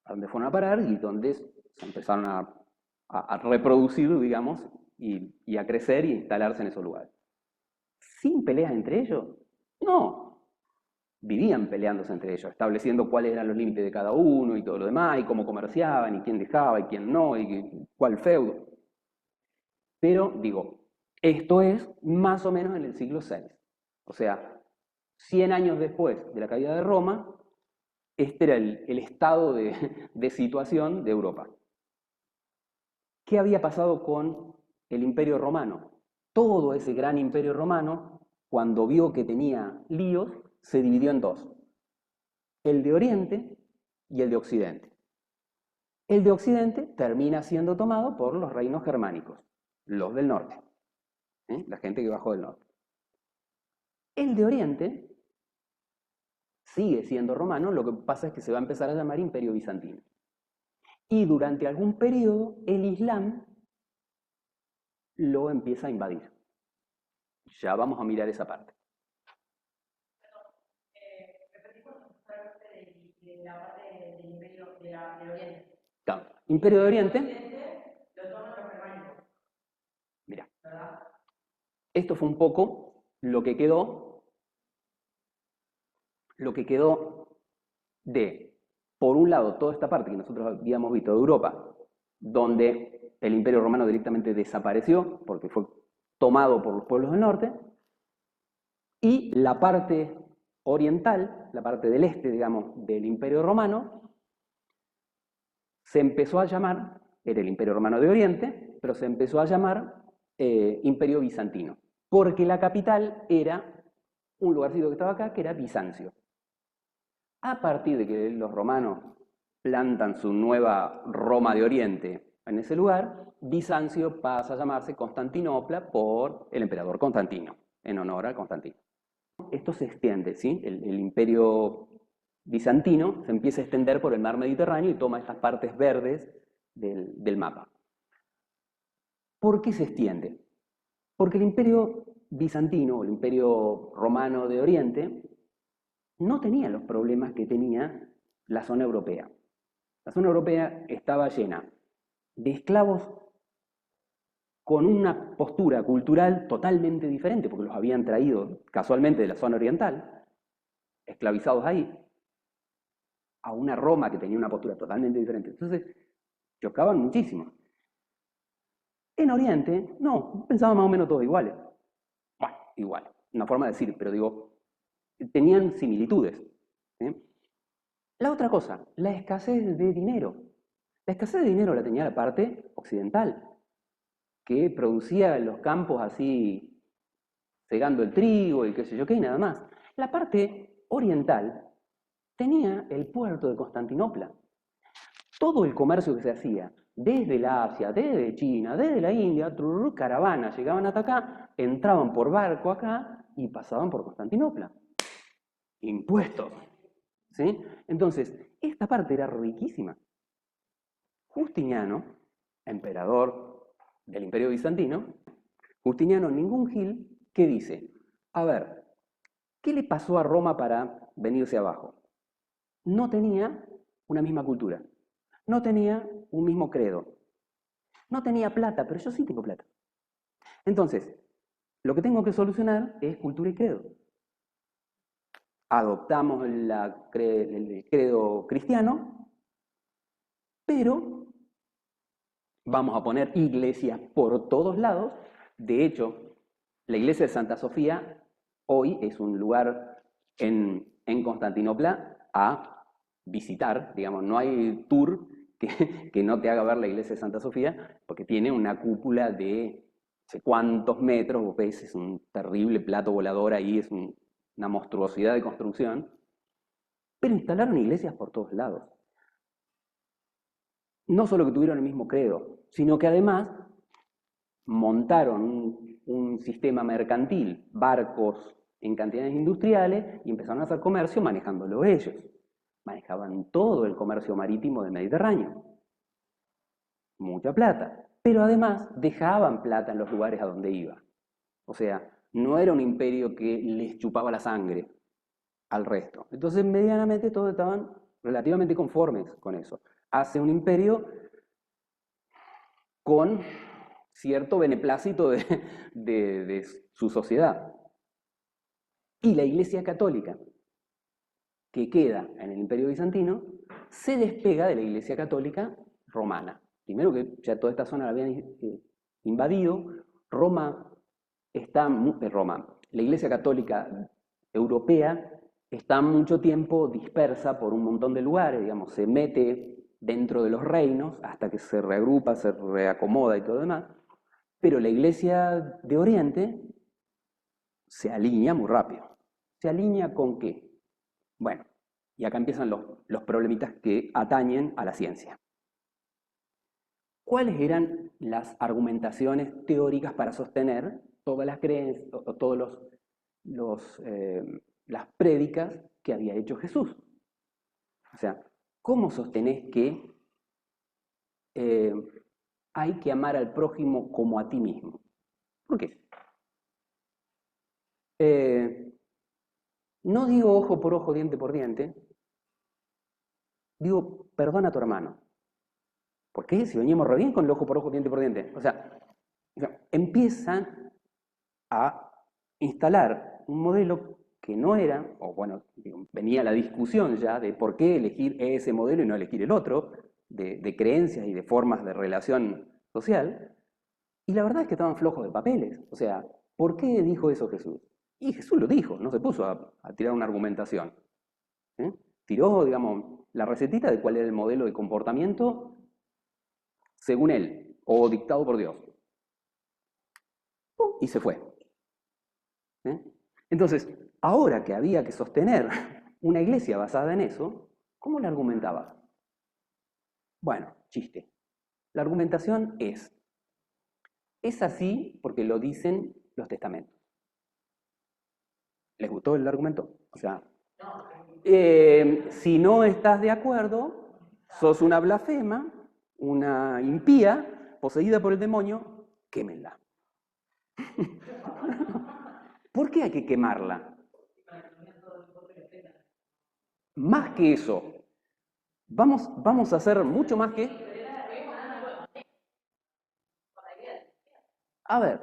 A dónde fueron a parar y dónde se empezaron a reproducir, digamos, y a crecer y instalarse en esos lugares. ¿Sin peleas entre ellos? No. Vivían peleándose entre ellos, estableciendo cuáles eran los límites de cada uno y todo lo demás, y cómo comerciaban, y quién dejaba, y quién no, y cuál feudo. Pero, digo, esto es más o menos en el siglo VI. O sea, 100 años después de la caída de Roma, este era el estado de situación de Europa. ¿Qué había pasado con el Imperio Romano? Todo ese gran Imperio Romano, cuando vio que tenía líos, se dividió en dos: el de Oriente y el de Occidente. El de Occidente termina siendo tomado por los reinos germánicos, los del norte, la gente que bajó del norte. El de Oriente sigue siendo romano, lo que pasa es que se va a empezar a llamar Imperio Bizantino. Y durante algún periodo el Islam lo empieza a invadir. Ya vamos a mirar esa parte. De la parte del Imperio del Oriente. Claro. Imperio de Oriente. Mira, esto fue un poco lo que quedó de, por un lado, toda esta parte que nosotros habíamos visto de Europa, donde el Imperio Romano directamente desapareció porque fue tomado por los pueblos del norte, y la parte oriental, la parte del este, digamos, del Imperio Romano, se empezó a llamar, era el Imperio Romano de Oriente, pero se empezó a llamar Imperio Bizantino, porque la capital era un lugarcito que estaba acá, que era Bizancio. A partir de que los romanos plantan su nueva Roma de Oriente en ese lugar, Bizancio pasa a llamarse Constantinopla por el emperador Constantino, en honor a Constantino. Esto se extiende, ¿sí? El imperio bizantino se empieza a extender por el mar Mediterráneo y toma estas partes verdes del mapa. ¿Por qué se extiende? Porque el imperio bizantino, o el imperio romano de Oriente, no tenía los problemas que tenía la zona europea. La zona europea estaba llena de esclavos con una postura cultural totalmente diferente, porque los habían traído casualmente de la zona oriental, esclavizados ahí, a una Roma que tenía una postura totalmente diferente. Entonces, chocaban muchísimo. En Oriente, no, pensaban más o menos todos iguales. Bueno, igual, una forma de decir, pero digo, tenían similitudes. ¿Sí? La otra cosa, la escasez de dinero. La escasez de dinero la tenía la parte occidental, que producía en los campos así, segando el trigo y qué sé yo qué, y nada más. La parte oriental tenía el puerto de Constantinopla. Todo el comercio que se hacía, desde la Asia, desde China, desde la India, caravanas llegaban hasta acá, entraban por barco acá y pasaban por Constantinopla. Impuestos. ¿Sí? Entonces, esta parte era riquísima. Justiniano, emperador del Imperio Bizantino, Justiniano, ningún gil, que dice, a ver, ¿qué le pasó a Roma para venirse abajo? No tenía una misma cultura, no tenía un mismo credo, no tenía plata, pero yo sí tengo plata. Entonces, lo que tengo que solucionar es cultura y credo. Adoptamos el credo cristiano, pero vamos a poner iglesias por todos lados. De hecho, la iglesia de Santa Sofía hoy es un lugar en Constantinopla a visitar, digamos, no hay tour que no te haga ver la iglesia de Santa Sofía, porque tiene una cúpula de no sé cuántos metros, vos ves, es un terrible plato volador ahí, es una monstruosidad de construcción, pero instalaron iglesias por todos lados. No solo que tuvieron el mismo credo, sino que además montaron un sistema mercantil, barcos en cantidades industriales, y empezaron a hacer comercio manejándolo ellos. Manejaban todo el comercio marítimo del Mediterráneo. Mucha plata. Pero además dejaban plata en los lugares a donde iban. O sea, no era un imperio que les chupaba la sangre al resto. Entonces, medianamente todos estaban relativamente conformes con eso. Hace un imperio con cierto beneplácito de su sociedad. Y la Iglesia Católica, que queda en el Imperio Bizantino, se despega de la Iglesia Católica romana. Primero que ya toda esta zona la habían invadido, la Iglesia Católica europea está mucho tiempo dispersa por un montón de lugares, digamos, se mete dentro de los reinos hasta que se reagrupa, se reacomoda y todo lo demás, pero la Iglesia de Oriente se alinea muy rápido. ¿Se alinea con qué? Bueno, y acá empiezan los problemitas que atañen a la ciencia. ¿Cuáles eran las argumentaciones teóricas para sostener todas las creencias, todas las prédicas que había hecho Jesús? O sea, ¿cómo sostenés que hay que amar al prójimo como a ti mismo? ¿Por qué? No digo ojo por ojo, diente por diente, digo perdona a tu hermano. ¿Por qué? Si venimos re bien con el ojo por ojo, diente por diente. O sea, empiezan a instalar un modelo que no era, o bueno, venía la discusión ya de por qué elegir ese modelo y no elegir el otro, de creencias y de formas de relación social, y la verdad es que estaban flojos de papeles. O sea, ¿por qué dijo eso Jesús? Y Jesús lo dijo, no se puso a tirar una argumentación. ¿Eh? Tiró, digamos, la recetita de cuál era el modelo de comportamiento según él, o dictado por Dios. Y se fue. ¿Eh? Entonces, ahora que había que sostener una iglesia basada en eso, ¿cómo la argumentaba? Bueno, chiste. La argumentación es así porque lo dicen los testamentos. ¿Les gustó el argumento? O sea, si no estás de acuerdo, sos una blasfema, una impía, poseída por el demonio, quémenla. ¿Por qué hay que quemarla? Más que eso, vamos a hacer mucho más que... A ver,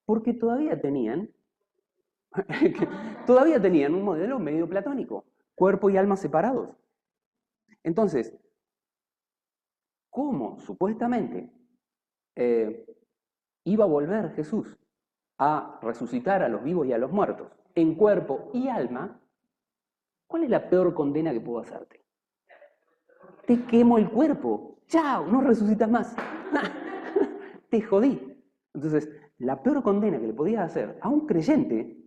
porque todavía tenían un modelo medio platónico, cuerpo y alma separados. Entonces, ¿cómo supuestamente iba a volver Jesús a resucitar a los vivos y a los muertos en cuerpo y alma? ¿Cuál es la peor condena que puedo hacerte? Te quemo el cuerpo. ¡Chao! No resucitas más. Te jodí. Entonces, la peor condena que le podías hacer a un creyente,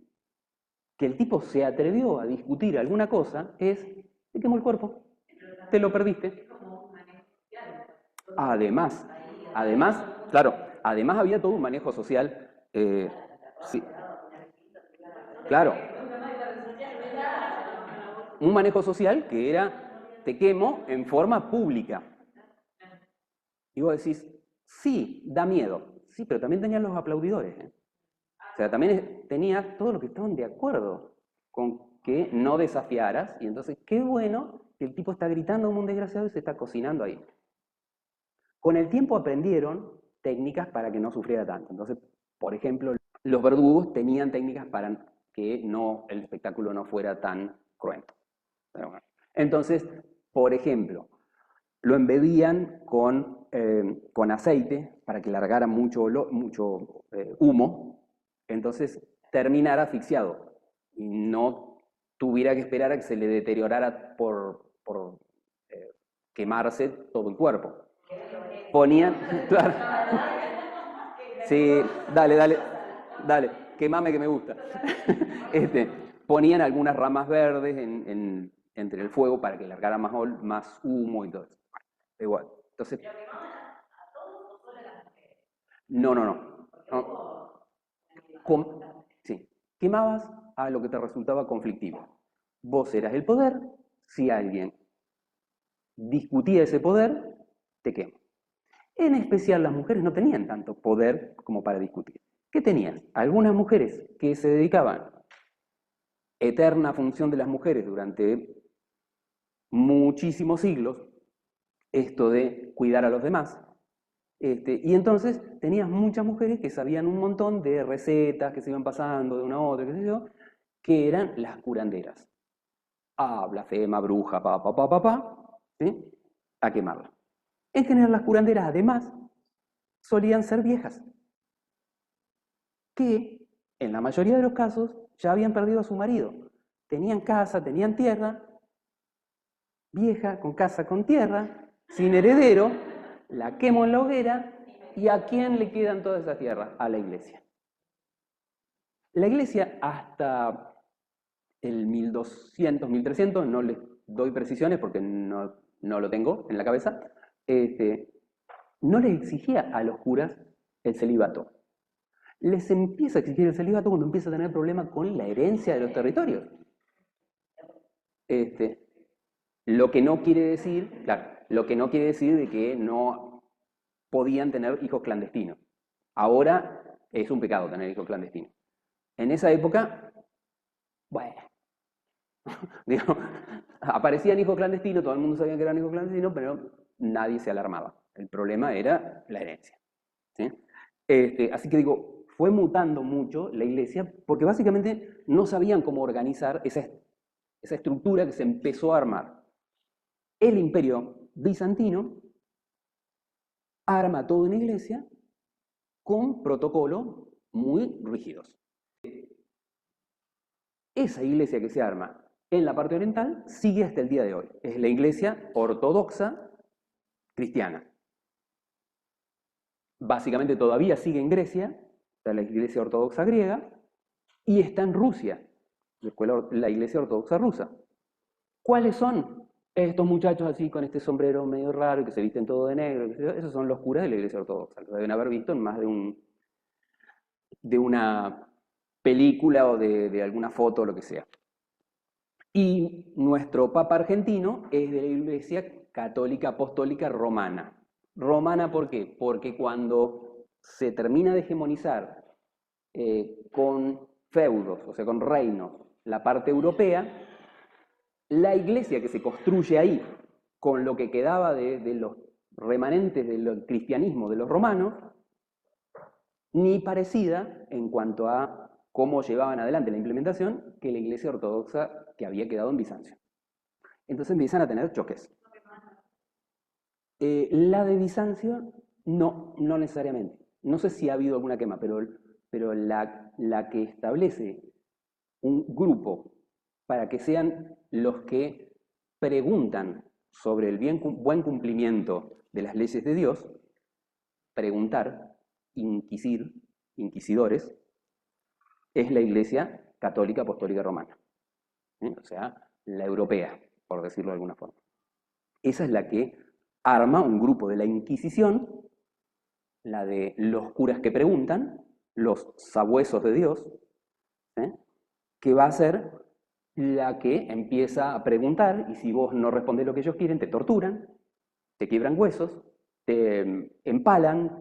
que el tipo se atrevió a discutir alguna cosa, es, te quemó el cuerpo. Te lo perdiste. Además, claro, además había todo un manejo social. Sí, claro, un manejo social que era, te quemo en forma pública. Y vos decís, sí, da miedo. Sí, pero también tenías los aplaudidores. O sea, también tenías todos los que estaban de acuerdo con que no desafiaras. Y entonces, qué bueno que el tipo está gritando como un desgraciado y se está cocinando ahí. Con el tiempo aprendieron técnicas para que no sufriera tanto. Entonces, por ejemplo, los verdugos tenían técnicas para que el espectáculo no fuera tan cruento. Entonces, por ejemplo, lo embebían con aceite para que largara mucho humo, entonces terminara asfixiado y no tuviera que esperar a que se le deteriorara por quemarse todo el cuerpo. Ponían, claro, sí, dale, quemame que me gusta. Ponían algunas ramas verdes entre el fuego para que largara más humo y todo eso. Igual. Entonces, no. sí, quemabas a lo que te resultaba conflictivo. Vos eras el poder, si alguien discutía ese poder, te quemo. En especial las mujeres no tenían tanto poder como para discutir. ¿Qué tenían? Algunas mujeres que se dedicaban, eterna función de las mujeres durante muchísimos siglos, esto de cuidar a los demás. Y entonces tenías muchas mujeres que sabían un montón de recetas que se iban pasando de una a otra, qué sé yo, que eran las curanderas. Ah, blasfema, bruja, ¿sí? A quemarla. En general las curanderas además solían ser viejas, que en la mayoría de los casos ya habían perdido a su marido. Tenían casa, tenían tierra, vieja, con casa, con tierra, sin heredero, la quemo en la hoguera, ¿y a quién le quedan todas esas tierras? A la iglesia. La iglesia hasta el 1200, 1300, no les doy precisiones porque no lo tengo en la cabeza, no les exigía a los curas el celibato. Les empieza a exigir el celibato cuando empieza a tener problemas con la herencia de los territorios. Lo que no quiere decir, claro, lo que no quiere decir de que no podían tener hijos clandestinos. Ahora es un pecado tener hijos clandestinos. En esa época, bueno, digo, aparecían hijos clandestinos, todo el mundo sabía que eran hijos clandestinos, pero nadie se alarmaba. El problema era la herencia. ¿Sí? Así que digo, fue mutando mucho la iglesia porque básicamente no sabían cómo organizar esa estructura que se empezó a armar. El imperio bizantino arma toda una iglesia con protocolos muy rígidos. Esa iglesia que se arma en la parte oriental sigue hasta el día de hoy. Es la iglesia ortodoxa cristiana. Básicamente todavía sigue en Grecia, está la iglesia ortodoxa griega, y está en Rusia, la iglesia ortodoxa rusa. ¿Cuáles son estos muchachos así con este sombrero medio raro que se visten todo de negro? Esos son los curas de la iglesia ortodoxa. Lo deben haber visto en más de una película o de alguna foto o lo que sea. Y nuestro Papa argentino es de la Iglesia Católica Apostólica Romana. ¿Romana por qué? Porque cuando se termina de hegemonizar con feudos, o sea, con reinos, la parte europea, la iglesia que se construye ahí, con lo que quedaba de los remanentes del cristianismo de los romanos, ni parecida en cuanto a cómo llevaban adelante la implementación que la iglesia ortodoxa que había quedado en Bizancio. Entonces empiezan a tener choques. La de Bizancio, no necesariamente. No sé si ha habido alguna quema, pero la que establece un grupo para que sean los que preguntan sobre el buen cumplimiento de las leyes de Dios, preguntar, inquisidores, es la Iglesia Católica Apostólica Romana. O sea, la europea, por decirlo de alguna forma. Esa es la que arma un grupo de la Inquisición, la de los curas que preguntan, los sabuesos de Dios, que va a ser la que empieza a preguntar, y si vos no respondés lo que ellos quieren, te torturan, te quiebran huesos, te empalan,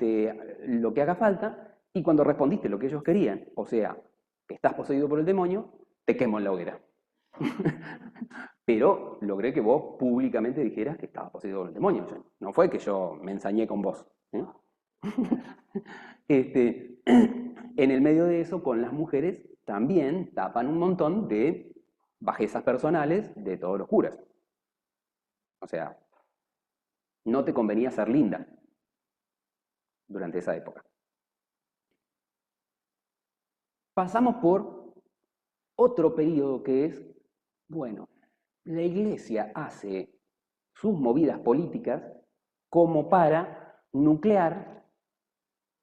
lo que haga falta, y cuando respondiste lo que ellos querían, o sea, que estás poseído por el demonio, te quemo en la hoguera. Pero logré que vos públicamente dijeras que estabas poseído por el demonio. No fue que yo me ensañé con vos. En el medio de eso, con las mujeres, también tapan un montón de bajezas personales de todos los curas. O sea, no te convenía ser linda durante esa época. Pasamos por otro periodo que es, bueno, la iglesia hace sus movidas políticas como para nuclear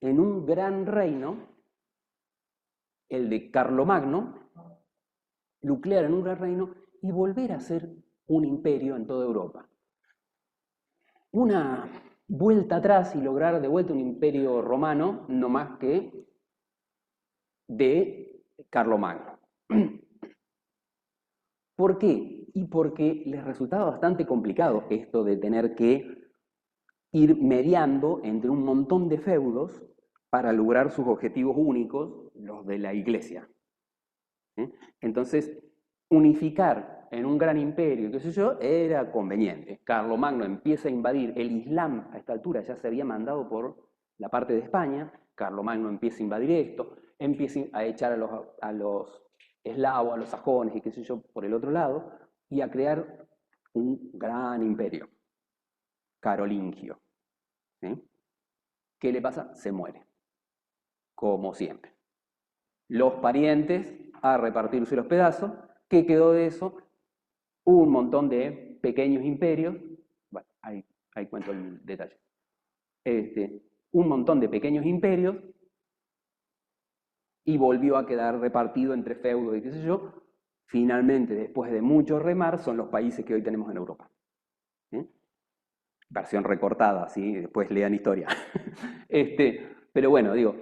en un gran reino, el de Carlomagno, nuclear en un gran reino y volver a ser un imperio en toda Europa. Una vuelta atrás y lograr de vuelta un imperio romano, no más que de Carlomagno. ¿Por qué? Y porque les resultaba bastante complicado esto de tener que ir mediando entre un montón de feudos para lograr sus objetivos únicos, los de la Iglesia. ¿Sí? Entonces, unificar en un gran imperio, qué sé yo, era conveniente. Carlomagno empieza a invadir el Islam a esta altura, ya se había mandado por la parte de España, Carlomagno empieza a invadir esto, empieza a echar a los eslavos, a los sajones y qué sé yo, por el otro lado, y a crear un gran imperio, carolingio. ¿Sí? ¿Qué le pasa? Se muere, como siempre. Los parientes a repartirse los pedazos. ¿Qué quedó de eso? Un montón de pequeños imperios. Bueno, ahí cuento el detalle. Un montón de pequeños imperios y volvió a quedar repartido entre feudos y qué sé yo. Finalmente, después de mucho remar, son los países que hoy tenemos en Europa. ¿Sí? Versión recortada, ¿sí? Después lean historia. Pero bueno, digo,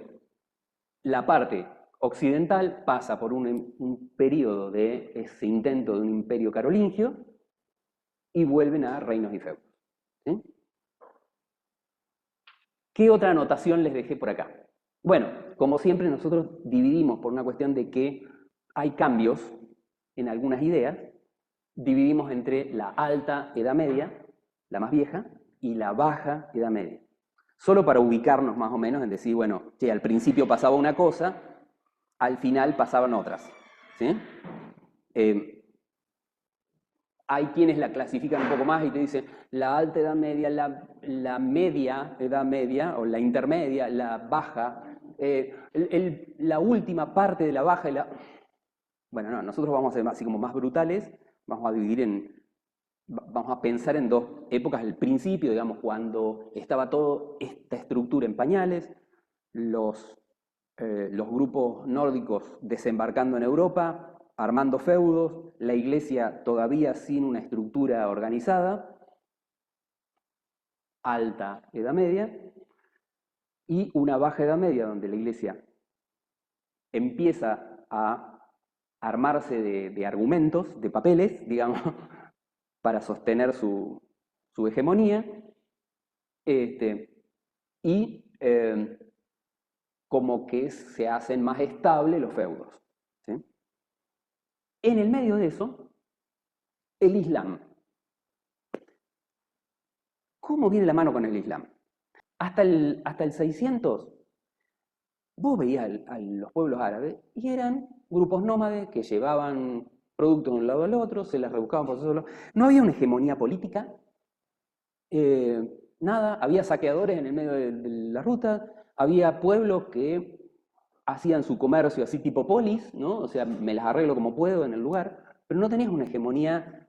la parte occidental pasa por un periodo de ese intento de un imperio carolingio y vuelven a reinos y feudos. ¿Sí? ¿Qué otra anotación les dejé por acá? Bueno, como siempre nosotros dividimos por una cuestión de que hay cambios en algunas ideas, dividimos entre la alta Edad Media, la más vieja, y la baja Edad Media. Solo para ubicarnos más o menos en decir, bueno, che, al principio pasaba una cosa, al final pasaban otras. ¿Sí? Hay quienes la clasifican un poco más y te dicen la alta edad media, la media edad media, o la intermedia, la baja, la última parte de la baja y la... Bueno, no, nosotros vamos a ser así como más brutales, vamos a dividir vamos a pensar en dos épocas, el principio, digamos, cuando estaba toda esta estructura en pañales, los grupos nórdicos desembarcando en Europa, armando feudos, la iglesia todavía sin una estructura organizada, alta Edad Media, y una baja Edad Media donde la iglesia empieza a armarse de argumentos, de papeles, digamos, para sostener su hegemonía, y como que se hacen más estables los feudos. ¿Sí? En el medio de eso, el Islam. ¿Cómo viene la mano con el Islam? Hasta el 600, vos veías a los pueblos árabes y eran grupos nómades que llevaban productos de un lado al otro, se las rebuscaban por solo. No había una hegemonía política, nada, había saqueadores en el medio de la ruta, había pueblos que hacían su comercio así tipo polis, ¿no? O sea, me las arreglo como puedo en el lugar, pero no tenías una hegemonía,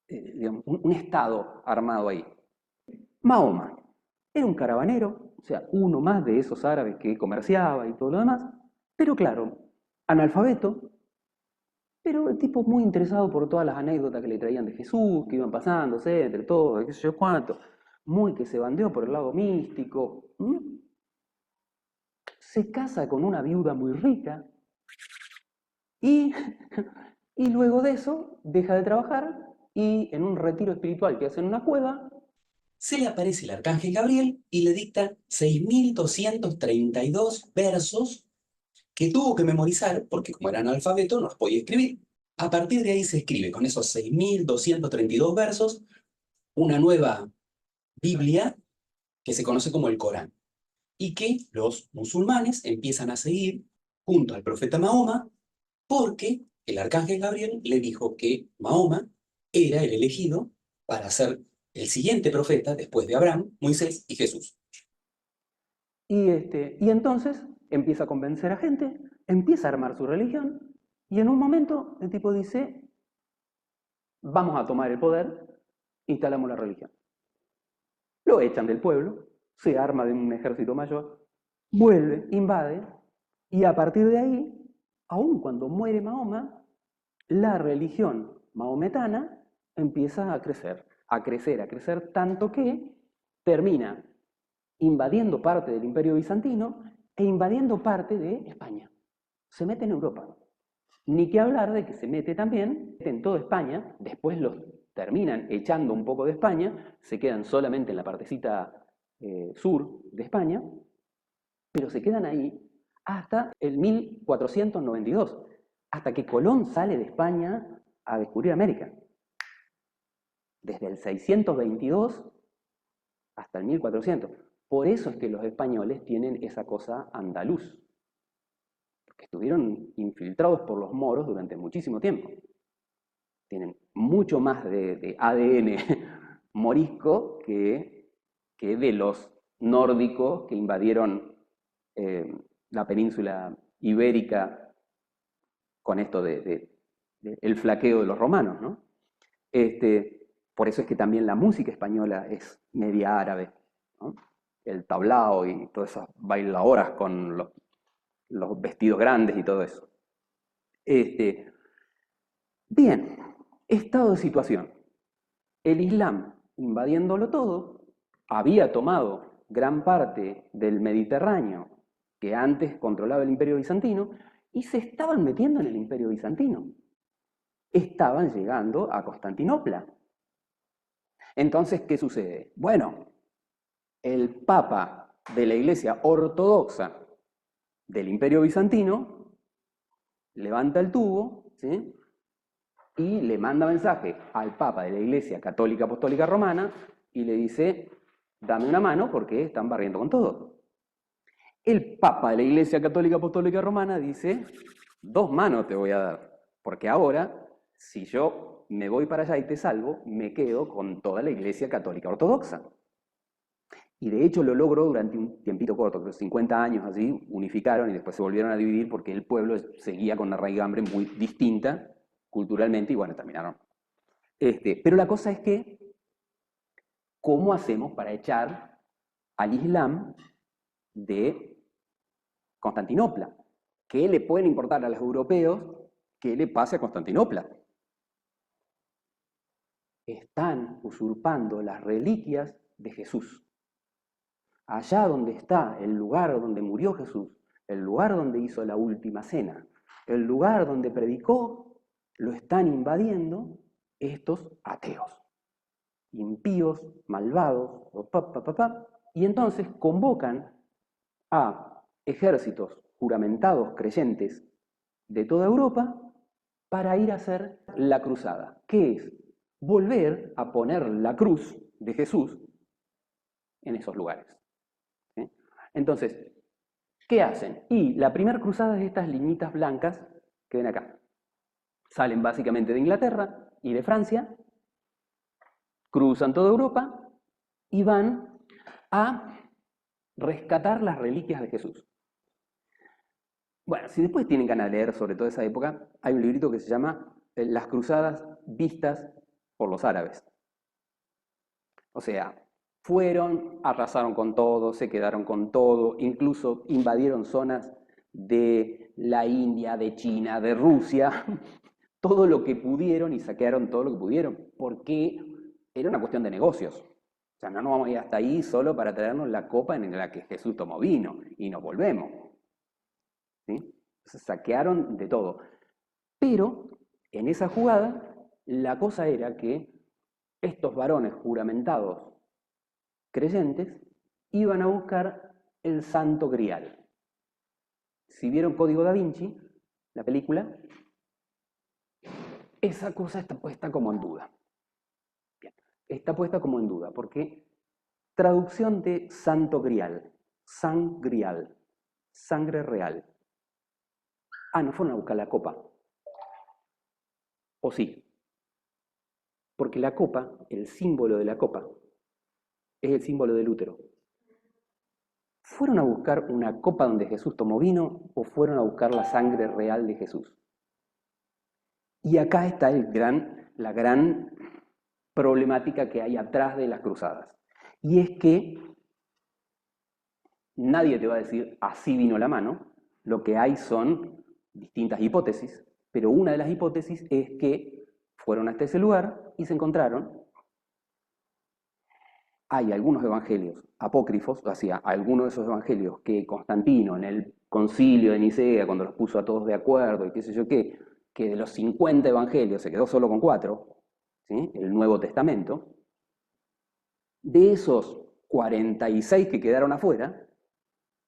digamos, un estado armado ahí. Mahoma era un caravanero, o sea, uno más de esos árabes que comerciaba y todo lo demás, pero claro, analfabeto, pero el tipo muy interesado por todas las anécdotas que le traían de Jesús, que iban pasándose entre todos, qué sé yo cuánto, muy que se bandeó por el lado místico. Se casa con una viuda muy rica y, y luego de eso deja de trabajar y en un retiro espiritual que hace en una cueva, se le aparece el arcángel Gabriel y le dicta 6.232 versos que tuvo que memorizar porque como era analfabeto no los podía escribir. A partir de ahí se escribe con esos 6.232 versos una nueva Biblia que se conoce como el Corán y que los musulmanes empiezan a seguir junto al profeta Mahoma porque el arcángel Gabriel le dijo que Mahoma era el elegido para ser el siguiente profeta después de Abraham, Moisés y Jesús. y entonces empieza a convencer a gente, empieza a armar su religión y en un momento el tipo dice, vamos a tomar el poder, instalamos la religión. Lo echan del pueblo, se arma de un ejército mayor, vuelve, invade, y a partir de ahí, aun cuando muere Mahoma, la religión maometana empieza a crecer, a crecer, a crecer, tanto que termina invadiendo parte del Imperio Bizantino e invadiendo parte de España. se mete en Europa. Ni que hablar de que se mete también en toda España, después los terminan echando un poco de España, se quedan solamente en la partecita sur de España, pero se quedan ahí hasta el 1492, hasta que Colón sale de España a descubrir América. Desde el 622 hasta el 1400. Por eso es que los españoles tienen esa cosa andaluz, porque estuvieron infiltrados por los moros durante muchísimo tiempo. Tienen mucho más de ADN morisco que de los nórdicos que invadieron la península ibérica con esto el flaqueo de los romanos, ¿no? Por eso es que también la música española es media árabe, ¿no? El tablao y todas esas bailadoras con los vestidos grandes y todo eso. Bien, estado de situación. El Islam, invadiéndolo todo, había tomado gran parte del Mediterráneo que antes controlaba el Imperio Bizantino y se estaban metiendo en el Imperio Bizantino. Estaban llegando a Constantinopla. Entonces, ¿qué sucede? Bueno, el Papa de la Iglesia Ortodoxa del Imperio Bizantino levanta el tubo, ¿sí? Y le manda mensaje al Papa de la Iglesia Católica Apostólica Romana y le dice, dame una mano porque están barriendo con todo. El Papa de la Iglesia Católica Apostólica Romana dice, 2 manos te voy a dar, porque ahora, si yo me voy para allá y te salvo, me quedo con toda la Iglesia Católica Ortodoxa. Y de hecho lo logró durante un tiempito corto, creo 50 años así, unificaron y después se volvieron a dividir porque el pueblo seguía con una raigambre muy distinta culturalmente y bueno, terminaron. Pero la cosa es que, ¿cómo hacemos para echar al Islam de Constantinopla? ¿Qué le pueden importar a los europeos que le pase a Constantinopla? Están usurpando las reliquias de Jesús. Allá donde está el lugar donde murió Jesús, el lugar donde hizo la última cena, el lugar donde predicó, lo están invadiendo estos ateos, impíos, malvados, y entonces convocan a ejércitos juramentados creyentes de toda Europa para ir a hacer la cruzada, que es volver a poner la cruz de Jesús en esos lugares. ¿Sí? Entonces, ¿qué hacen? Y la primera cruzada es estas liñitas blancas que ven acá. Salen básicamente de Inglaterra y de Francia, cruzan toda Europa y van a rescatar las reliquias de Jesús. Bueno, si después tienen ganas de leer sobre toda esa época, hay un librito que se llama Las cruzadas vistas por los árabes. O sea, fueron, arrasaron con todo, se quedaron con todo, incluso invadieron zonas de la India, de China, de Rusia, todo lo que pudieron y saquearon todo lo que pudieron, porque era una cuestión de negocios. O sea, no nos vamos a ir hasta ahí solo para traernos la copa en la que Jesús tomó vino y nos volvemos. ¿Sí? Entonces saquearon de todo. Pero en esa jugada, la cosa era que estos varones juramentados creyentes iban a buscar el Santo Grial. Si vieron Código Da Vinci, la película, esa cosa está puesta como en duda. Bien, está puesta como en duda, porque traducción de Santo Grial, San Grial, sangre real. Ah, no fueron a buscar la copa. ¿O sí? Porque la copa, el símbolo de la copa, es el símbolo del útero. ¿Fueron a buscar una copa donde Jesús tomó vino o fueron a buscar la sangre real de Jesús? Y acá está la gran problemática que hay atrás de las cruzadas. Y es que nadie te va a decir así vino la mano, lo que hay son distintas hipótesis, pero una de las hipótesis es que fueron hasta ese lugar y se encontraron hay algunos evangelios apócrifos, o sea, algunos de esos evangelios que Constantino en el concilio de Nicea, cuando los puso a todos de acuerdo y qué sé yo qué, que de los 50 evangelios se quedó solo con 4, ¿sí? El Nuevo Testamento, de esos 46 que quedaron afuera,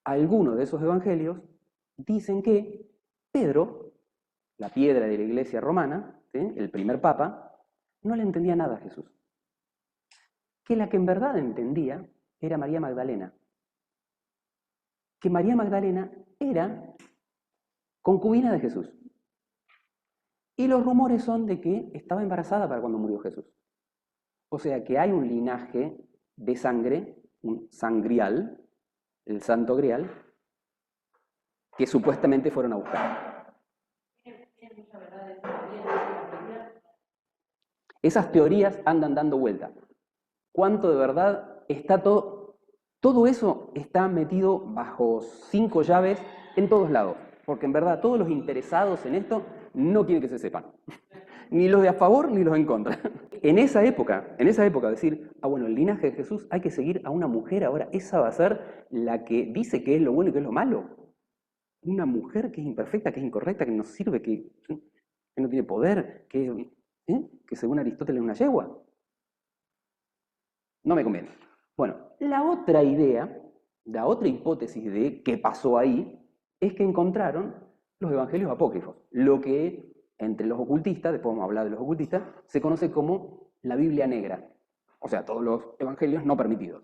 algunos de esos evangelios dicen que Pedro, la piedra de la iglesia romana, ¿sí? El primer papa, no le entendía nada a Jesús. Que la que en verdad entendía era María Magdalena. Que María Magdalena era concubina de Jesús. Y los rumores son de que estaba embarazada para cuando murió Jesús. O sea que hay un linaje de sangre, un sangrial, el Santo Grial, que supuestamente fueron a buscar. Esas teorías andan dando vuelta. ¿Cuánto de verdad está todo? Todo eso está metido bajo 5 llaves en todos lados. Porque en verdad todos los interesados en esto no quieren que se sepan. Ni los de a favor ni los en contra. En esa época, decir, bueno, el linaje de Jesús hay que seguir a una mujer ahora, esa va a ser la que dice que es lo bueno y que es lo malo. Una mujer que es imperfecta, que es incorrecta, que no sirve, que no tiene poder, que según Aristóteles es una yegua. No me conviene. Bueno, la otra idea, la otra hipótesis de qué pasó ahí, es que encontraron los evangelios apócrifos, lo que entre los ocultistas, después vamos a hablar de los ocultistas, se conoce como la Biblia negra, o sea, todos los evangelios no permitidos.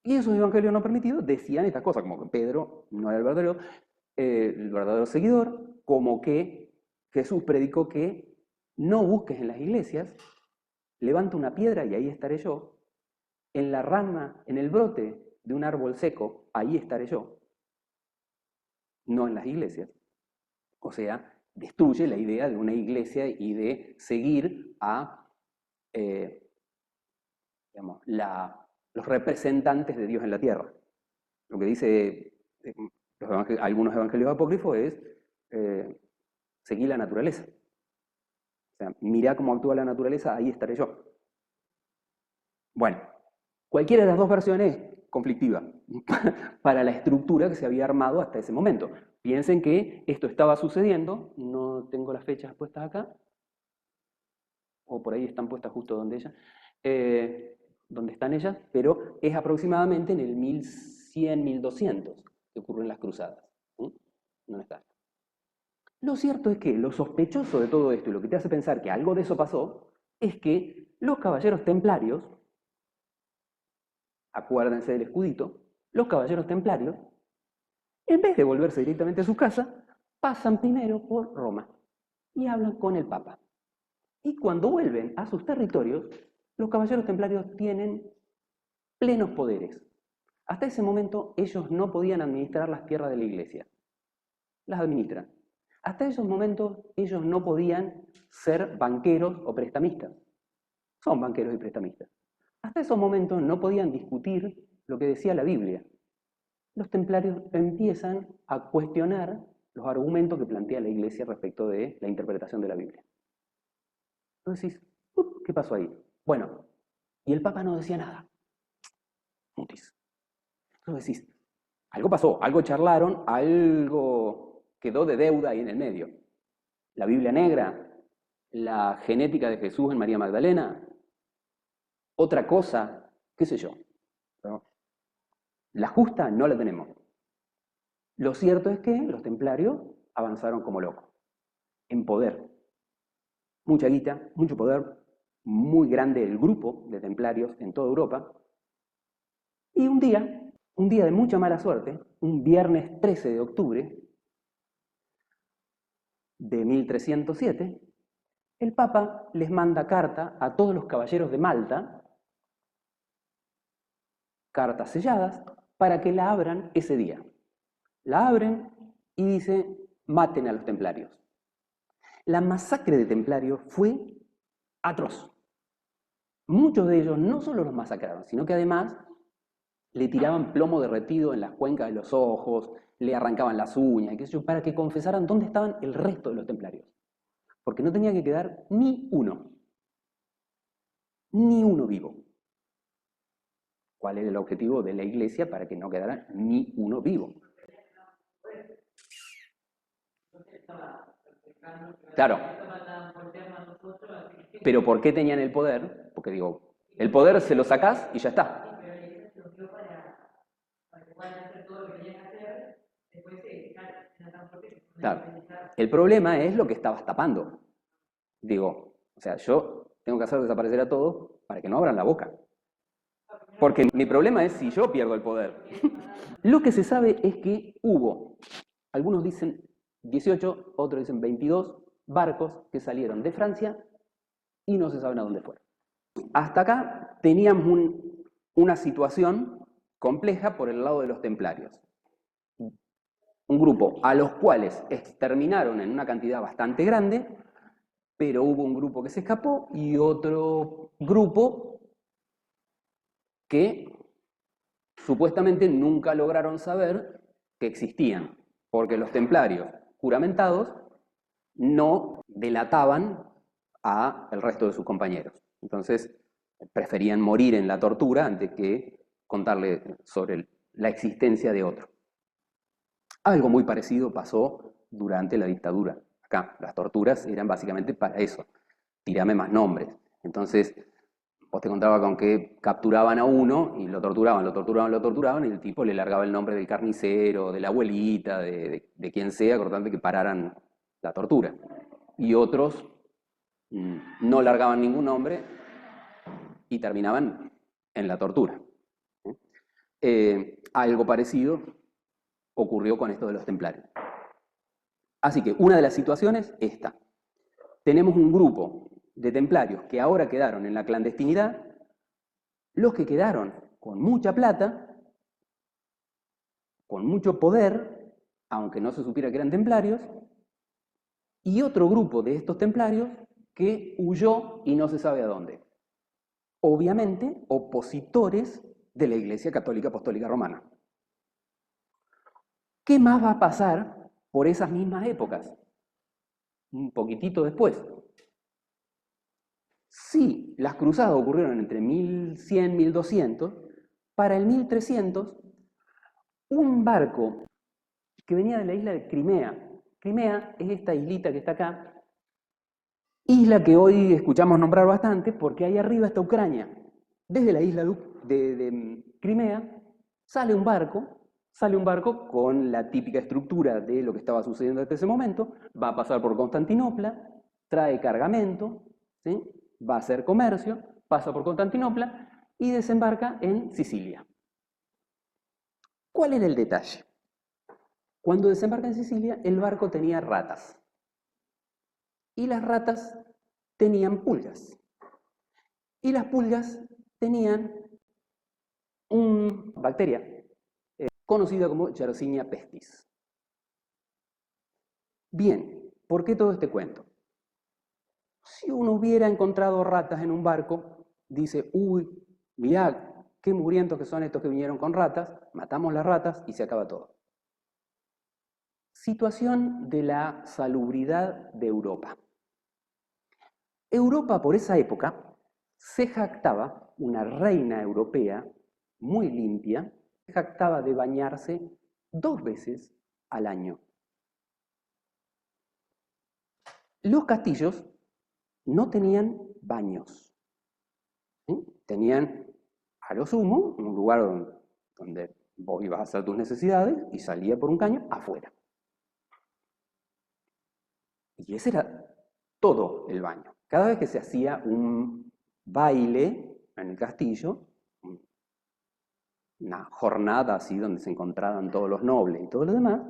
Y esos evangelios no permitidos decían estas cosas, como que Pedro no era el verdadero seguidor, como que Jesús predicó que no busques en las iglesias, levanta una piedra y ahí estaré yo, en la rama, en el brote de un árbol seco, ahí estaré yo, no en las iglesias. O sea, destruye la idea de una iglesia y de seguir a digamos, los representantes de Dios en la tierra. Lo que dice algunos evangelios apócrifos es seguir la naturaleza. O sea, mirá cómo actúa la naturaleza, ahí estaré yo. Bueno, cualquiera de las dos versiones es conflictiva para la estructura que se había armado hasta ese momento. Piensen que esto estaba sucediendo, no tengo las fechas puestas acá, o por ahí están puestas justo donde están ellas, pero es aproximadamente en el 1100, 1200 que ocurren las cruzadas. ¿Sí? No está. Lo cierto es que lo sospechoso de todo esto y lo que te hace pensar que algo de eso pasó es que los caballeros templarios, acuérdense del escudito, los caballeros templarios, en vez de volverse directamente a su casa, pasan primero por Roma y hablan con el Papa. Y cuando vuelven a sus territorios, los caballeros templarios tienen plenos poderes. Hasta ese momento ellos no podían administrar las tierras de la iglesia. Las administran. Hasta esos momentos ellos no podían ser banqueros o prestamistas. Son banqueros y prestamistas. Hasta esos momentos no podían discutir lo que decía la Biblia. Los templarios empiezan a cuestionar los argumentos que plantea la iglesia respecto de la interpretación de la Biblia. Entonces decís, ¿qué pasó ahí? Bueno, y el Papa no decía nada. Mutis. Entonces decís, algo pasó, algo charlaron, algo quedó de deuda ahí en el medio. La Biblia negra, la genética de Jesús en María Magdalena, otra cosa, qué sé yo. ¿No? La justa no la tenemos. Lo cierto es que los templarios avanzaron como locos, en poder. Mucha guita, mucho poder, muy grande el grupo de templarios en toda Europa. Y un día de mucha mala suerte, un viernes 13 de octubre de 1307, el Papa les manda carta a todos los caballeros de Malta, cartas selladas, para que la abran ese día. La abren y dice, maten a los templarios. La masacre de templarios fue atroz. Muchos de ellos no solo los masacraron, sino que además le tiraban plomo derretido en las cuencas de los ojos, le arrancaban las uñas, y qué sé yo, para que confesaran dónde estaban el resto de los templarios. Porque no tenía que quedar ni uno vivo. ¿Cuál era el objetivo de la iglesia para que no quedara ni uno vivo? Claro. Pero ¿por qué tenían el poder? Porque digo, el poder se lo sacás y ya está. Claro. El problema es lo que estabas tapando. Digo, o sea, yo tengo que hacer desaparecer a todos para que no abran la boca. Porque mi problema es si yo pierdo el poder. Lo que se sabe es que hubo, algunos dicen 18, otros dicen 22 barcos que salieron de Francia y no se sabe a dónde fueron. Hasta acá teníamos una situación compleja por el lado de los templarios. Un grupo a los cuales exterminaron en una cantidad bastante grande, pero hubo un grupo que se escapó y otro grupo que supuestamente nunca lograron saber que existían, porque los templarios juramentados no delataban al resto de sus compañeros. Entonces, preferían morir en la tortura antes que contarle sobre la existencia de otro. Algo muy parecido pasó durante la dictadura. Acá, las torturas eran básicamente para eso. Tirame más nombres. Entonces, vos te encontrabas con que capturaban a uno y lo torturaban, y el tipo le largaba el nombre del carnicero, de la abuelita, de quien sea, cortante que pararan la tortura. Y otros no largaban ningún nombre y terminaban en la tortura. Algo parecido ocurrió con esto de los templarios. Así que una de las situaciones es esta. Tenemos un grupo de templarios que ahora quedaron en la clandestinidad, los que quedaron con mucha plata, con mucho poder, aunque no se supiera que eran templarios, y otro grupo de estos templarios que huyó y no se sabe a dónde. Obviamente, opositores de la Iglesia Católica Apostólica Romana. ¿Qué más va a pasar por esas mismas épocas? Un poquitito después. Si las cruzadas ocurrieron entre 1100 y 1200, para el 1300, un barco que venía de la isla de Crimea. Crimea es esta islita que está acá, isla que hoy escuchamos nombrar bastante porque ahí arriba está Ucrania. Desde la isla de Crimea sale un barco con la típica estructura de lo que estaba sucediendo hasta ese momento, va a pasar por Constantinopla, trae cargamento, ¿sí? Va a hacer comercio, pasa por Constantinopla y desembarca en Sicilia. ¿Cuál era el detalle? Cuando desembarca en Sicilia, el barco tenía ratas. Y las ratas tenían pulgas. Y las pulgas tenían una bacteria conocida como Yersinia pestis. Bien, ¿por qué todo este cuento? Si uno hubiera encontrado ratas en un barco, dice, uy, mirá, qué mugrientos que son estos que vinieron con ratas, matamos las ratas y se acaba todo. Situación de la salubridad de Europa. Europa por esa época se jactaba, una reina europea muy limpia, se jactaba de bañarse 2 veces al año. Los castillos no tenían baños. ¿Sí? Tenían, a lo sumo, un lugar donde vos ibas a hacer tus necesidades y salía por un caño afuera. Y ese era todo el baño. Cada vez que se hacía un baile en el castillo, una jornada así donde se encontraban todos los nobles y todo lo demás,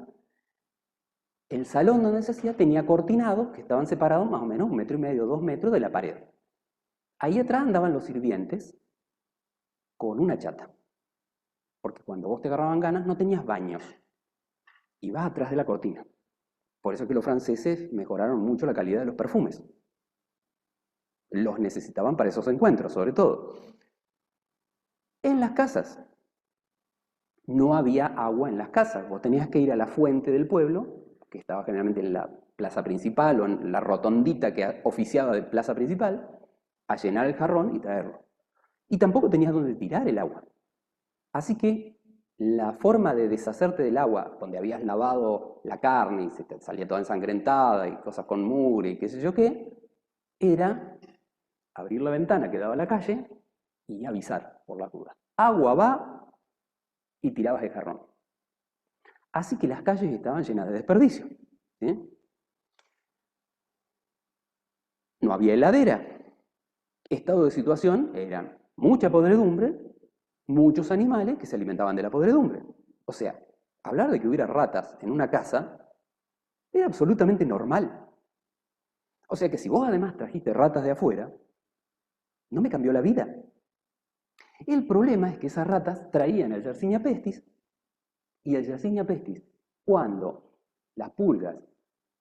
el salón donde se hacía tenía cortinados que estaban separados más o menos 1,5 metros, 2 metros de la pared. Ahí atrás andaban los sirvientes con una chata. Porque cuando vos te agarraban ganas no tenías baños. Ibas atrás de la cortina. Por eso es que los franceses mejoraron mucho la calidad de los perfumes. Los necesitaban para esos encuentros, sobre todo. En las casas. No había agua en las casas. Vos tenías que ir a la fuente del pueblo, que estaba generalmente en la plaza principal o en la rotondita que oficiaba de plaza principal, a llenar el jarrón y traerlo. Y tampoco tenías dónde tirar el agua. Así que la forma de deshacerte del agua, donde habías lavado la carne y se te salía toda ensangrentada y cosas con mugre y qué sé yo qué, era abrir la ventana que daba a la calle y avisar por las dudas. Agua va y tirabas el jarrón. Así que las calles estaban llenas de desperdicio. ¿Sí? No había heladera. Estado de situación eran mucha podredumbre, muchos animales que se alimentaban de la podredumbre. O sea, hablar de que hubiera ratas en una casa era absolutamente normal. O sea que si vos además trajiste ratas de afuera, no me cambió la vida. El problema es que esas ratas traían el Yersinia pestis, y el Yersinia pestis, cuando las pulgas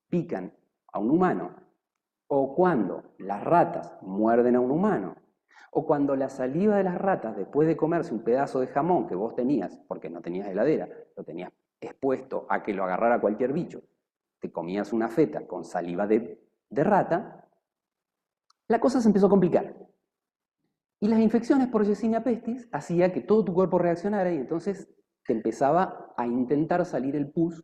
pican a un humano, o cuando las ratas muerden a un humano, o cuando la saliva de las ratas, después de comerse un pedazo de jamón que vos tenías, porque no tenías heladera, lo tenías expuesto a que lo agarrara cualquier bicho, te comías una feta con saliva de rata, la cosa se empezó a complicar. Y las infecciones por Yersinia pestis hacía que todo tu cuerpo reaccionara y entonces te empezaba a intentar salir el pus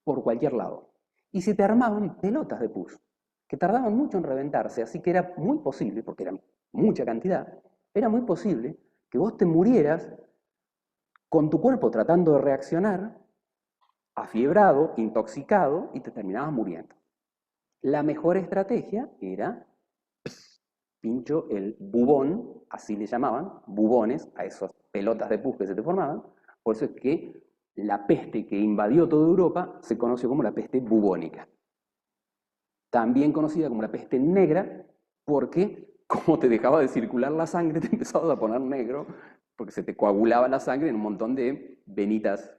por cualquier lado. Y se te armaban pelotas de pus, que tardaban mucho en reventarse, así que era muy posible, porque era mucha cantidad, era muy posible que vos te murieras con tu cuerpo tratando de reaccionar, afiebrado, intoxicado, y te terminabas muriendo. La mejor estrategia era pincho el bubón, así le llamaban, bubones, a esas pelotas de pus que se te formaban. Por eso es que la peste que invadió toda Europa se conoció como la peste bubónica. También conocida como la peste negra, porque como te dejaba de circular la sangre, te empezabas a poner negro, porque se te coagulaba la sangre en un montón de venitas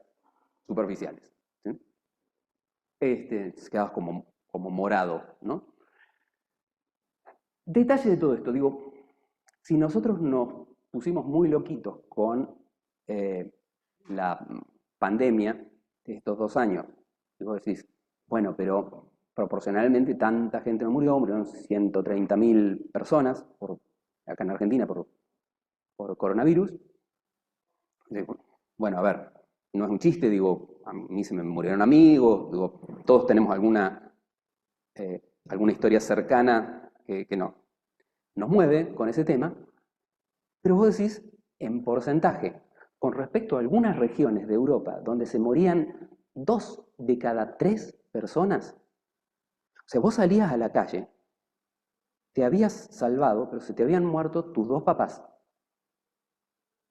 superficiales. ¿Sí? Quedabas como morado, ¿no? Detalle de todo esto, digo, si nosotros nos pusimos muy loquitos con la pandemia de estos 2 años, y vos decís, bueno, pero proporcionalmente tanta gente no murió, murieron 130.000 personas acá en Argentina por coronavirus. Bueno, a ver, no es un chiste, digo, a mí se me murieron amigos, digo, todos tenemos alguna historia cercana que nos mueve con ese tema, pero vos decís, en porcentaje, con respecto a algunas regiones de Europa donde se morían 2 de cada 3 personas, o sea, vos salías a la calle, te habías salvado, pero se te habían muerto tus 2 papás.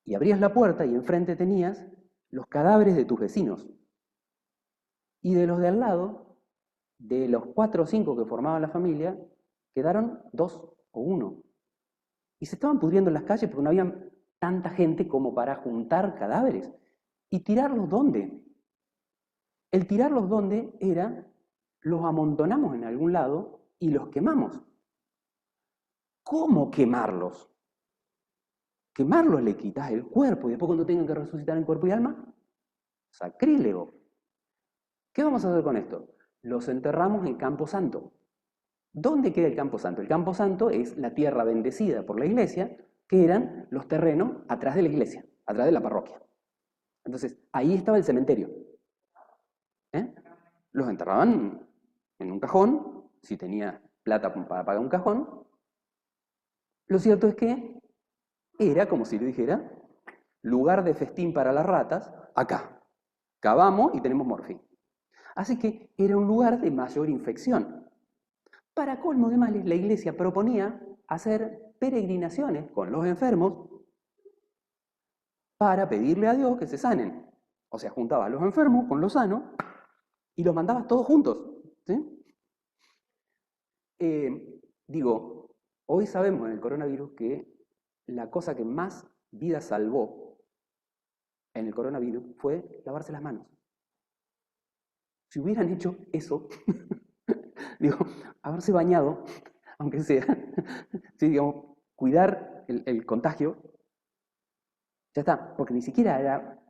Y abrías la puerta y enfrente tenías los cadáveres de tus vecinos. Y de los de al lado, de los 4 o 5 que formaban la familia, quedaron 2 o 1. Y se estaban pudriendo en las calles porque no había tanta gente como para juntar cadáveres. ¿Y tirarlos dónde? El tirarlos dónde era, los amontonamos en algún lado y los quemamos. ¿Cómo quemarlos? Quemarlos le quitas el cuerpo y después cuando tengan que resucitar en cuerpo y alma, sacrílego. ¿Qué vamos a hacer con esto? Los enterramos en Campo Santo. ¿Dónde queda el Campo Santo? El Campo Santo es la tierra bendecida por la iglesia, que eran los terrenos atrás de la iglesia, atrás de la parroquia. Entonces, ahí estaba el cementerio. ¿Eh? Los enterraban en un cajón, si tenía plata para pagar un cajón. Lo cierto es que era, como si le dijera, lugar de festín para las ratas, acá. Cavamos y tenemos morfín. Así que era un lugar de mayor infección. Para colmo de males, la iglesia proponía hacer peregrinaciones con los enfermos para pedirle a Dios que se sanen. O sea, juntabas a los enfermos con los sanos y los mandabas todos juntos. ¿Sí? Digo, hoy sabemos en el coronavirus que la cosa que más vida salvó en el coronavirus fue lavarse las manos. Si hubieran hecho eso, digo, haberse bañado, aunque sea, sí, digamos, cuidar el contagio, ya está, porque ni siquiera era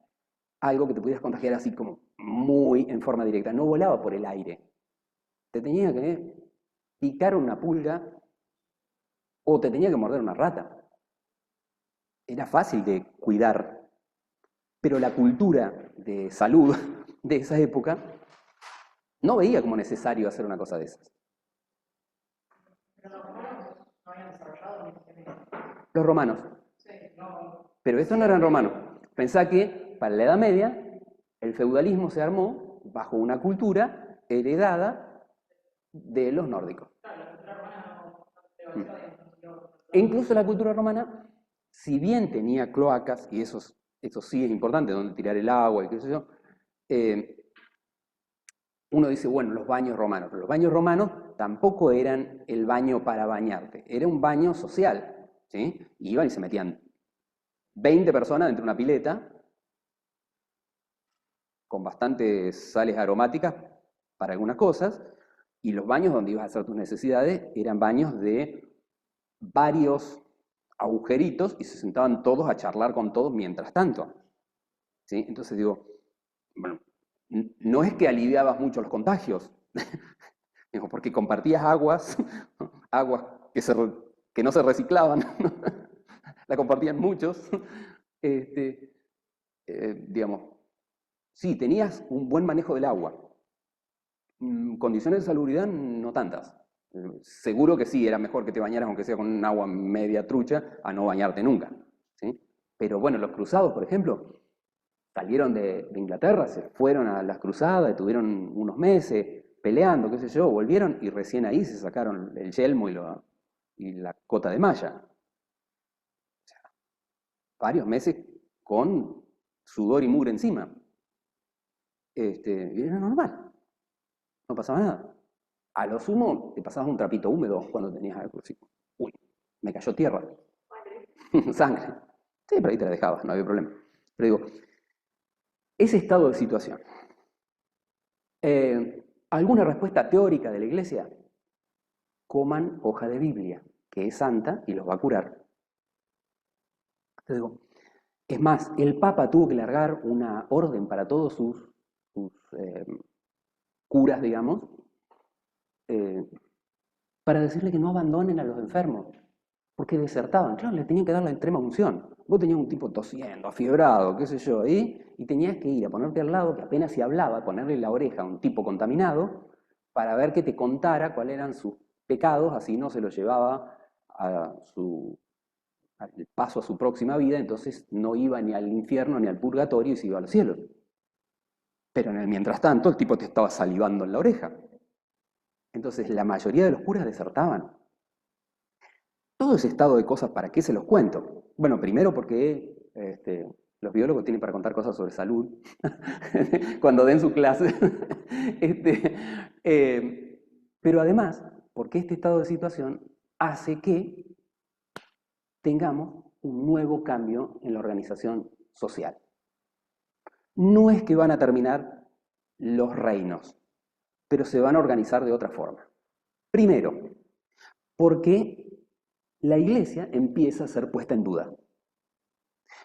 algo que te pudieras contagiar así como muy en forma directa, no volaba por el aire. Te tenía que picar una pulga o te tenía que morder una rata. Era fácil de cuidar Pero la cultura de salud de esa época no veía como necesario hacer una cosa de esas. Pero los romanos no habían desarrollado medicina. Los romanos. Sí, no. Pero estos no eran romanos. Pensá que para la Edad Media el feudalismo se armó bajo una cultura heredada de los nórdicos. Claro, la cultura romana no teorizó. E incluso la cultura romana, si bien tenía cloacas, y eso sí es importante, donde tirar el agua y qué sé yo, uno dice, bueno, los baños romanos, pero los baños romanos tampoco eran el baño para bañarte, era un baño social, ¿sí? Iban y se metían 20 personas dentro de una pileta, con bastantes sales aromáticas para algunas cosas, y los baños donde ibas a hacer tus necesidades eran baños de varios agujeritos y se sentaban todos a charlar con todos mientras tanto. ¿Sí? Entonces digo, bueno, no es que aliviabas mucho los contagios, digo, porque compartías aguas, aguas que no se reciclaban, la compartían muchos, digamos, sí, tenías un buen manejo del agua. Condiciones de salubridad no tantas. Seguro que sí, era mejor que te bañaras aunque sea con un agua media trucha a no bañarte nunca. ¿Sí? Pero bueno, los cruzados, por ejemplo, salieron de Inglaterra, se fueron a las cruzadas, estuvieron unos meses peleando, qué sé yo, volvieron y recién ahí se sacaron el yelmo y la cota de malla. O sea, varios meses con sudor y mugre encima. Y era normal, no pasaba nada. A lo sumo, te pasabas un trapito húmedo cuando tenías algo así. Uy, me cayó tierra. Sangre. Sí, pero ahí te la dejabas, no había problema. Pero digo, ese estado de situación. ¿Alguna respuesta teórica de la iglesia? Coman hoja de Biblia, que es santa y los va a curar. Te digo, es más, el Papa tuvo que largar una orden para todos sus curas, digamos, para decirle que no abandonen a los enfermos, porque desertaban. Claro, le tenían que dar la extrema unción. Vos tenías un tipo tosiendo, afiebrado, qué sé yo, ahí, y tenías que ir a ponerte al lado, que apenas se hablaba, ponerle la oreja a un tipo contaminado, para ver que te contara cuáles eran sus pecados, así no se los llevaba al paso a su próxima vida, entonces no iba ni al infierno ni al purgatorio y se iba a los cielos. Pero en el mientras tanto, el tipo te estaba salivando en la oreja. Entonces la mayoría de los curas desertaban. Todo ese estado de cosas, ¿para qué se los cuento? Bueno, primero porque los biólogos tienen para contar cosas sobre salud cuando den su clase. Pero además, porque este estado de situación hace que tengamos un nuevo cambio en la organización social. No es que van a terminar los reinos, pero se van a organizar de otra forma. Primero, porque la iglesia empieza a ser puesta en duda.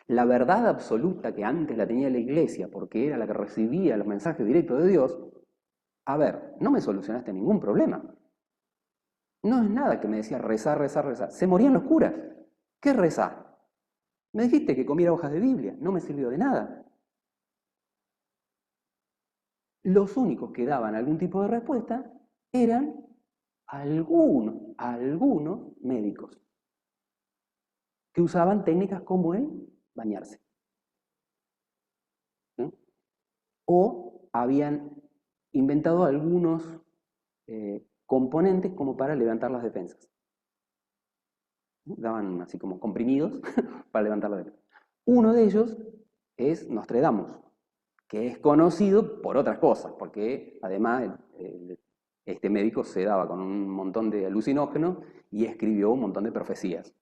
La verdad absoluta que antes la tenía la iglesia, porque era la que recibía los mensajes directos de Dios, a ver, no me solucionaste ningún problema. No es nada que me decía rezar, rezar, rezar. Se morían los curas. ¿Qué rezar? Me dijiste que comiera hojas de Biblia, no me sirvió de nada. Los únicos que daban algún tipo de respuesta eran algunos médicos que usaban técnicas como el bañarse. ¿Sí? O habían inventado algunos componentes como para levantar las defensas. Daban así como comprimidos para levantar las defensas. Uno de ellos es Nostradamus, que es conocido por otras cosas, porque además este médico se daba con un montón de alucinógenos y escribió un montón de profecías,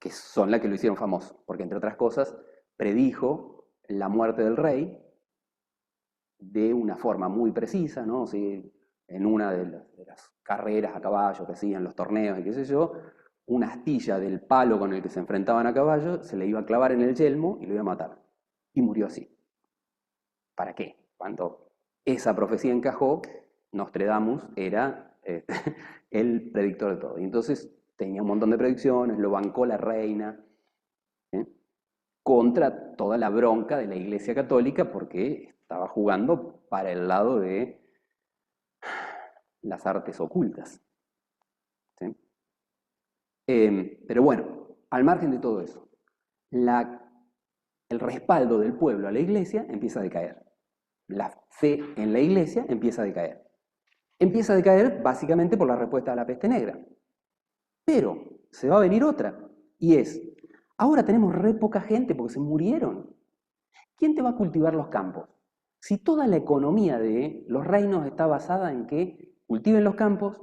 que son las que lo hicieron famoso, porque entre otras cosas predijo la muerte del rey de una forma muy precisa, ¿no? O sea, en una de las carreras a caballo que hacían, los torneos y qué sé yo, una astilla del palo con el que se enfrentaban a caballo se le iba a clavar en el yelmo y lo iba a matar. Y murió así. ¿Para qué? Cuando esa profecía encajó, Nostradamus era el predictor de todo. Y entonces tenía un montón de predicciones, lo bancó la reina. ¿Sí? contra toda la bronca de la Iglesia Católica porque estaba jugando para el lado de las artes ocultas. ¿Sí? Pero bueno, al margen de todo eso, el respaldo del pueblo a la Iglesia empieza a decaer. La fe en la Iglesia empieza a decaer. Empieza a decaer básicamente por la respuesta a la peste negra. Pero se va a venir otra, y es, ahora tenemos re poca gente porque se murieron. ¿Quién te va a cultivar los campos? Si toda la economía de los reinos está basada en que cultiven los campos,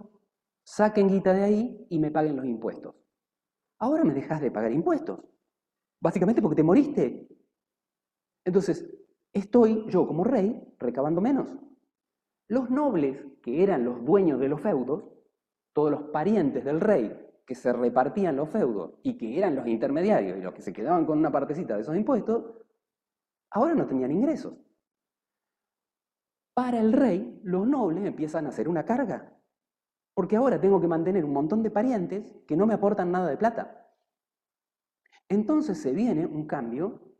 saquen guita de ahí y me paguen los impuestos. Ahora me dejas de pagar impuestos, básicamente porque te moriste. Entonces, estoy yo como rey recabando menos. Los nobles, que eran los dueños de los feudos, todos los parientes del rey que se repartían los feudos y que eran los intermediarios y los que se quedaban con una partecita de esos impuestos, ahora no tenían ingresos. Para el rey, los nobles empiezan a ser una carga, porque ahora tengo que mantener un montón de parientes que no me aportan nada de plata. Entonces se viene un cambio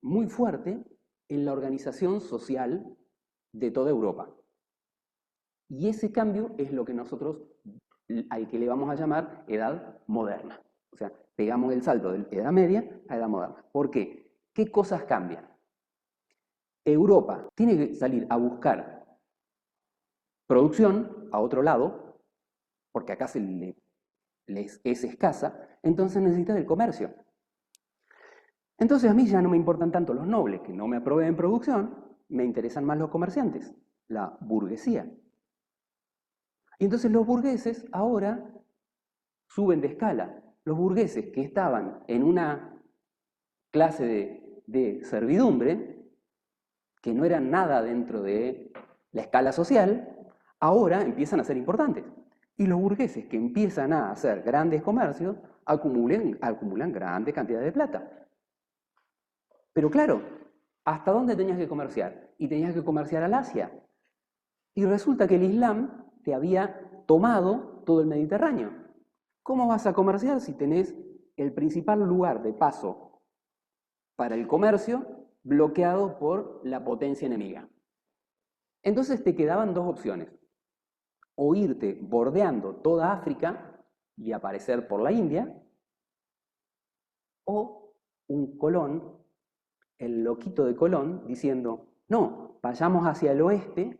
muy fuerte en la organización social de toda Europa. Y ese cambio es lo que nosotros, al que le vamos a llamar Edad Moderna. O sea, pegamos el salto de Edad Media a Edad Moderna. ¿Por qué? ¿Qué cosas cambian? Europa tiene que salir a buscar producción a otro lado, porque acá les es escasa, entonces necesita del comercio. Entonces a mí ya no me importan tanto los nobles que no me proveen producción, me interesan más los comerciantes, la burguesía. Y entonces los burgueses ahora suben de escala. Los burgueses que estaban en una clase de servidumbre, que no eran nada dentro de la escala social, ahora empiezan a ser importantes. Y los burgueses que empiezan a hacer grandes comercios acumulan grandes cantidades de plata. Pero claro, ¿hasta dónde tenías que comerciar? Y tenías que comerciar al Asia. Y resulta que el Islam te había tomado todo el Mediterráneo. ¿Cómo vas a comerciar si tenés el principal lugar de paso para el comercio bloqueado por la potencia enemiga? Entonces te quedaban dos opciones. O irte bordeando toda África y aparecer por la India, o un Colón, el loquito de Colón, diciendo, no, vayamos hacia el oeste,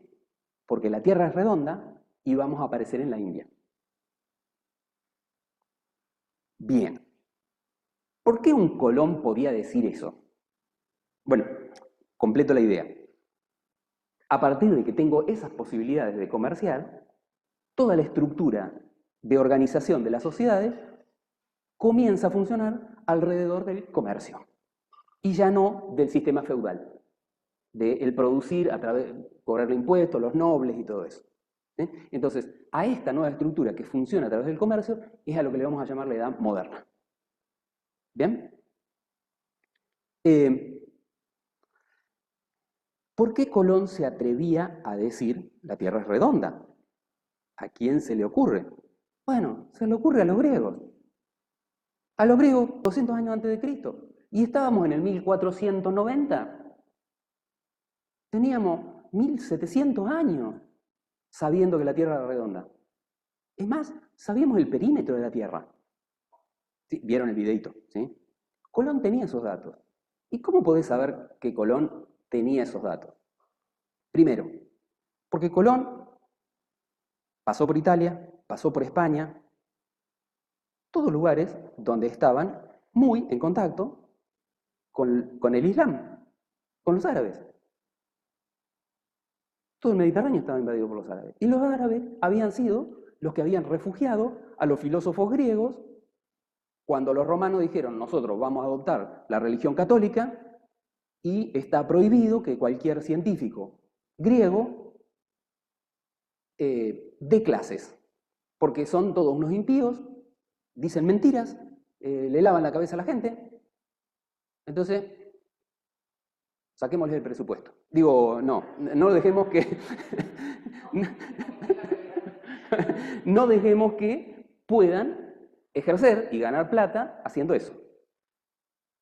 porque la Tierra es redonda, y vamos a aparecer en la India. Bien. ¿Por qué un Colón podía decir eso? Bueno, completo la idea. A partir de que tengo esas posibilidades de comerciar, toda la estructura de organización de las sociedades comienza a funcionar alrededor del comercio y ya no del sistema feudal, del producir a través, cobrarle impuestos, los nobles y todo eso. ¿Sí? Entonces, a esta nueva estructura que funciona a través del comercio es a lo que le vamos a llamar la Edad Moderna. ¿Bien? ¿Por qué Colón se atrevía a decir la Tierra es redonda? ¿A quién se le ocurre? Bueno, se le ocurre a los griegos. A los griegos 200 años antes de Cristo. Y estábamos en el 1490. Teníamos 1700 años sabiendo que la Tierra era redonda. Es más, sabíamos el perímetro de la Tierra. ¿Sí? ¿Vieron el videito? ¿Sí? Colón tenía esos datos. ¿Y cómo podés saber que Colón tenía esos datos? Primero, porque Colón pasó por Italia, pasó por España, todos lugares donde estaban muy en contacto con el Islam, con los árabes. Todo el Mediterráneo estaba invadido por los árabes. Y los árabes habían sido los que habían refugiado a los filósofos griegos cuando los romanos dijeron, nosotros vamos a adoptar la religión católica y está prohibido que cualquier científico griego dé clases, porque son todos unos impíos, dicen mentiras, le lavan la cabeza a la gente. Entonces, saquémosle el presupuesto. Digo, no dejemos que... no dejemos que puedan ejercer y ganar plata haciendo eso.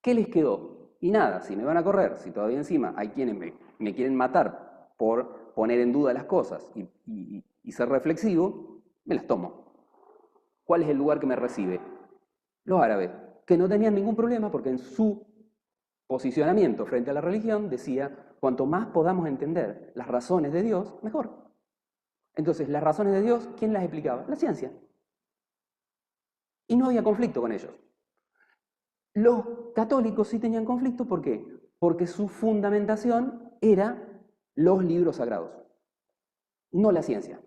¿Qué les quedó? Y nada, si me van a correr, si todavía encima hay quienes me quieren matar por poner en duda las cosas y ser reflexivo, me las tomo. ¿Cuál es el lugar que me recibe? Los árabes, que no tenían ningún problema porque en su posicionamiento frente a la religión decía, cuanto más podamos entender las razones de Dios, mejor. Entonces, las razones de Dios, ¿quién las explicaba? La ciencia. Y no había conflicto con ellos. Los católicos sí tenían conflicto, ¿por qué? Porque su fundamentación era los libros sagrados, no la ciencia,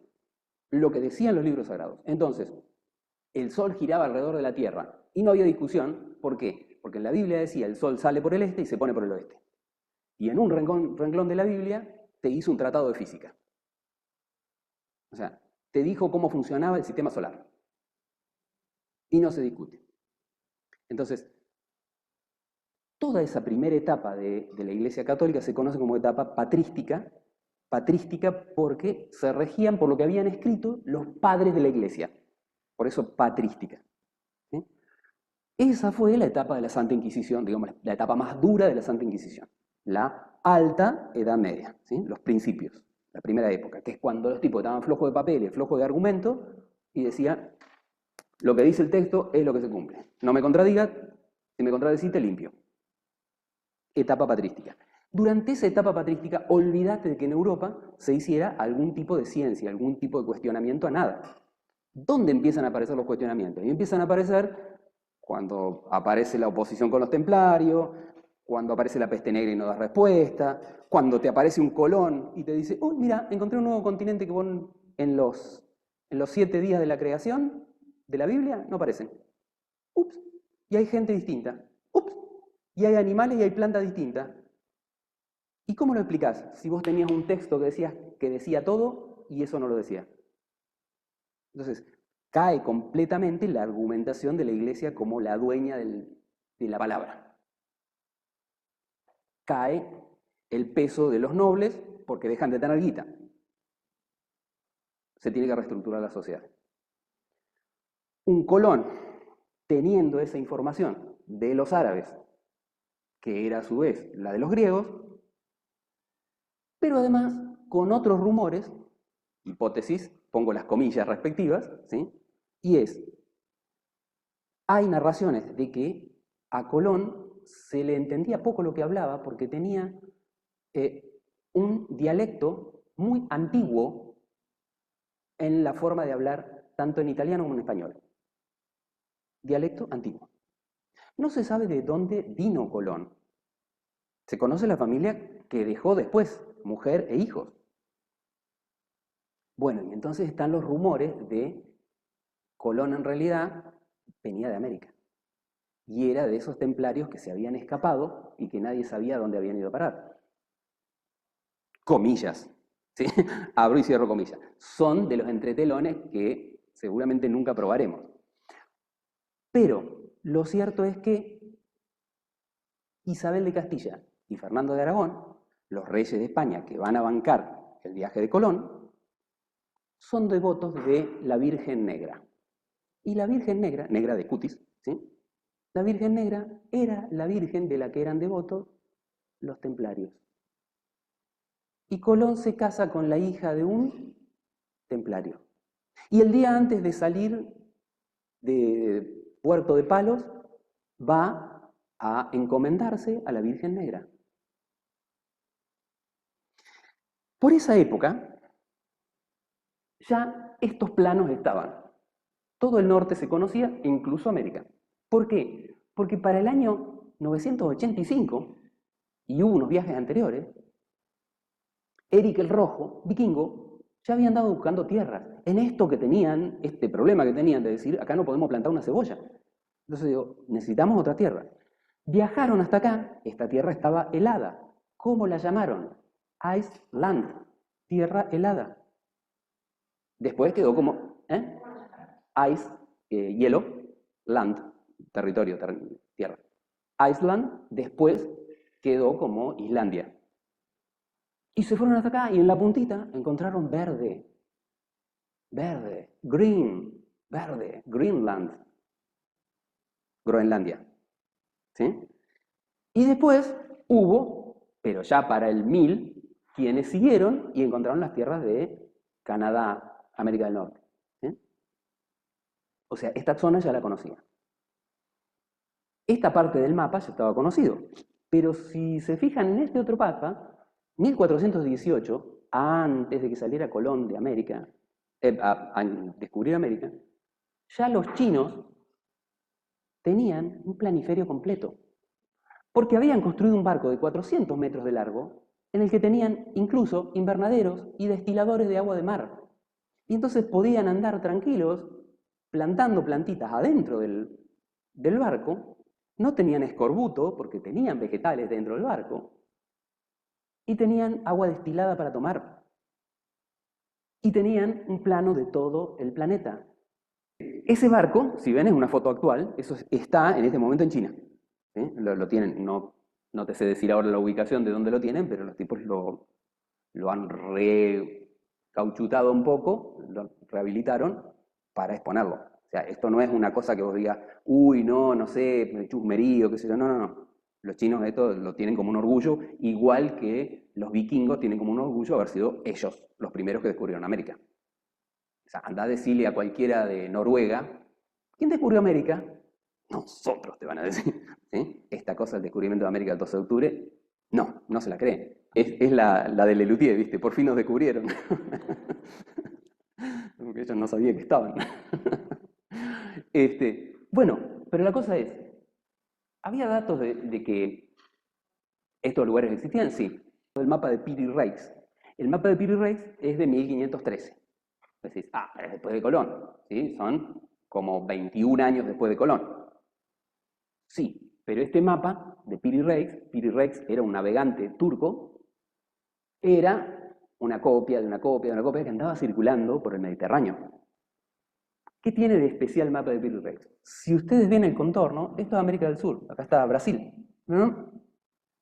lo que decían los libros sagrados. Entonces, el sol giraba alrededor de la Tierra y no había discusión, ¿por qué? Porque en la Biblia decía, el sol sale por el este y se pone por el oeste. Y en un renglón de la Biblia te hizo un tratado de física. O sea, te dijo cómo funcionaba el sistema solar. Y no se discute. Entonces, toda esa primera etapa de la Iglesia Católica se conoce como etapa patrística porque se regían por lo que habían escrito los padres de la Iglesia. Por eso patrística. ¿Sí? Esa fue la etapa de la Santa Inquisición, digamos, la etapa más dura de la Santa Inquisición. La alta Edad Media, ¿sí? Los principios, la primera época, que es cuando los tipos estaban flojos de papeles, flojos de argumento, y decían, lo que dice el texto es lo que se cumple. No me contradigas, si me contradecís te limpio. Etapa patrística. Durante esa etapa patrística, olvídate de que en Europa se hiciera algún tipo de ciencia, algún tipo de cuestionamiento a nada. ¿Dónde empiezan a aparecer los cuestionamientos? Y empiezan a aparecer cuando aparece la oposición con los templarios, cuando aparece la peste negra y no da respuesta, cuando te aparece un Colón y te dice, oh, mira, encontré un nuevo continente que en los 7 días de la creación de la Biblia no aparecen. Ups, y hay gente distinta. Ups, y hay animales y hay plantas distintas. ¿Y cómo lo explicás? Si vos tenías un texto que decía todo y eso no lo decía. Entonces, cae completamente la argumentación de la Iglesia como la dueña de la palabra. Cae el peso de los nobles porque dejan de tener guita. Se tiene que reestructurar la sociedad. Un Colón, teniendo esa información de los árabes, que era a su vez la de los griegos, pero además con otros rumores, hipótesis, pongo las comillas respectivas, ¿sí? Y hay narraciones de que a Colón se le entendía poco lo que hablaba porque tenía un dialecto muy antiguo en la forma de hablar, tanto en italiano como en español. Dialecto antiguo. No se sabe de dónde vino Colón. Se conoce la familia que dejó después, mujer e hijos. Bueno, y entonces están los rumores de Colón en realidad venía de América. Y era de esos templarios que se habían escapado y que nadie sabía dónde habían ido a parar. Comillas, ¿sí? Abro y cierro comillas. Son de los entretelones que seguramente nunca probaremos. Pero lo cierto es que Isabel de Castilla y Fernando de Aragón, los reyes de España que van a bancar el viaje de Colón, son devotos de la Virgen Negra. Y la Virgen Negra, negra de cutis, ¿sí? La Virgen Negra era la Virgen de la que eran devotos los templarios. Y Colón se casa con la hija de un templario. Y el día antes de salir de Puerto de Palos, va a encomendarse a la Virgen Negra. Por esa época, ya estos planos estaban. Todo el norte se conocía, incluso América. ¿Por qué? Porque para el año 985, y hubo unos viajes anteriores, Eric el Rojo, vikingo, ya había andado buscando tierras. En esto que tenían, este problema que tenían de decir, acá no podemos plantar una cebolla. Entonces digo, necesitamos otra tierra. Viajaron hasta acá, esta tierra estaba helada. ¿Cómo la llamaron? Iceland, tierra helada. Después quedó como, ice, hielo, land, territorio, tierra. Iceland después quedó como Islandia. Y se fueron hasta acá y en la puntita encontraron verde, green, verde, Greenland, Groenlandia. ¿Sí? Y después hubo, pero ya para el 1000, quienes siguieron y encontraron las tierras de Canadá, América del Norte. ¿Sí? O sea, esta zona ya la conocía. Esta parte del mapa ya estaba conocido. Pero si se fijan en este otro mapa, 1418, antes de que saliera Colón de América, a descubrir América, ya los chinos tenían un planiferio completo. Porque habían construido un barco de 400 metros de largo en el que tenían incluso invernaderos y destiladores de agua de mar. Y entonces podían andar tranquilos plantando plantitas adentro del barco, no tenían escorbuto porque tenían vegetales dentro del barco, y tenían agua destilada para tomar. Y tenían un plano de todo el planeta. Ese barco, si ven, es una foto actual, eso está en este momento en China. ¿Sí? Lo tienen, no te sé decir ahora la ubicación de dónde lo tienen, pero los tipos lo han recauchutado un poco, lo rehabilitaron para exponerlo. O sea, esto no es una cosa que vos digas, uy, no sé, chusmerío, qué sé yo, no. Los chinos esto lo tienen como un orgullo, igual que los vikingos tienen como un orgullo haber sido ellos los primeros que descubrieron América. O sea, andá a decirle a cualquiera de Noruega, ¿quién descubrió América? Nosotros, te van a decir. ¿Sí? Esta cosa del descubrimiento de América el 12 de octubre, no se la creen. Es la de Lelutier, ¿viste? Por fin nos descubrieron. Porque ellos no sabían que estaban. Bueno, pero la cosa es, ¿había datos de que estos lugares existían? Sí. El mapa de Piri Reis. El mapa de Piri Reis es de 1513. Decís, es después de Colón. ¿Sí? Son como 21 años después de Colón. Sí, pero este mapa de Piri Reis era un navegante turco, era una copia de una copia de una copia que andaba circulando por el Mediterráneo. ¿Qué tiene de especial el mapa de Piri Reis? Si ustedes ven el contorno, esto es América del Sur, acá está Brasil, ¿no?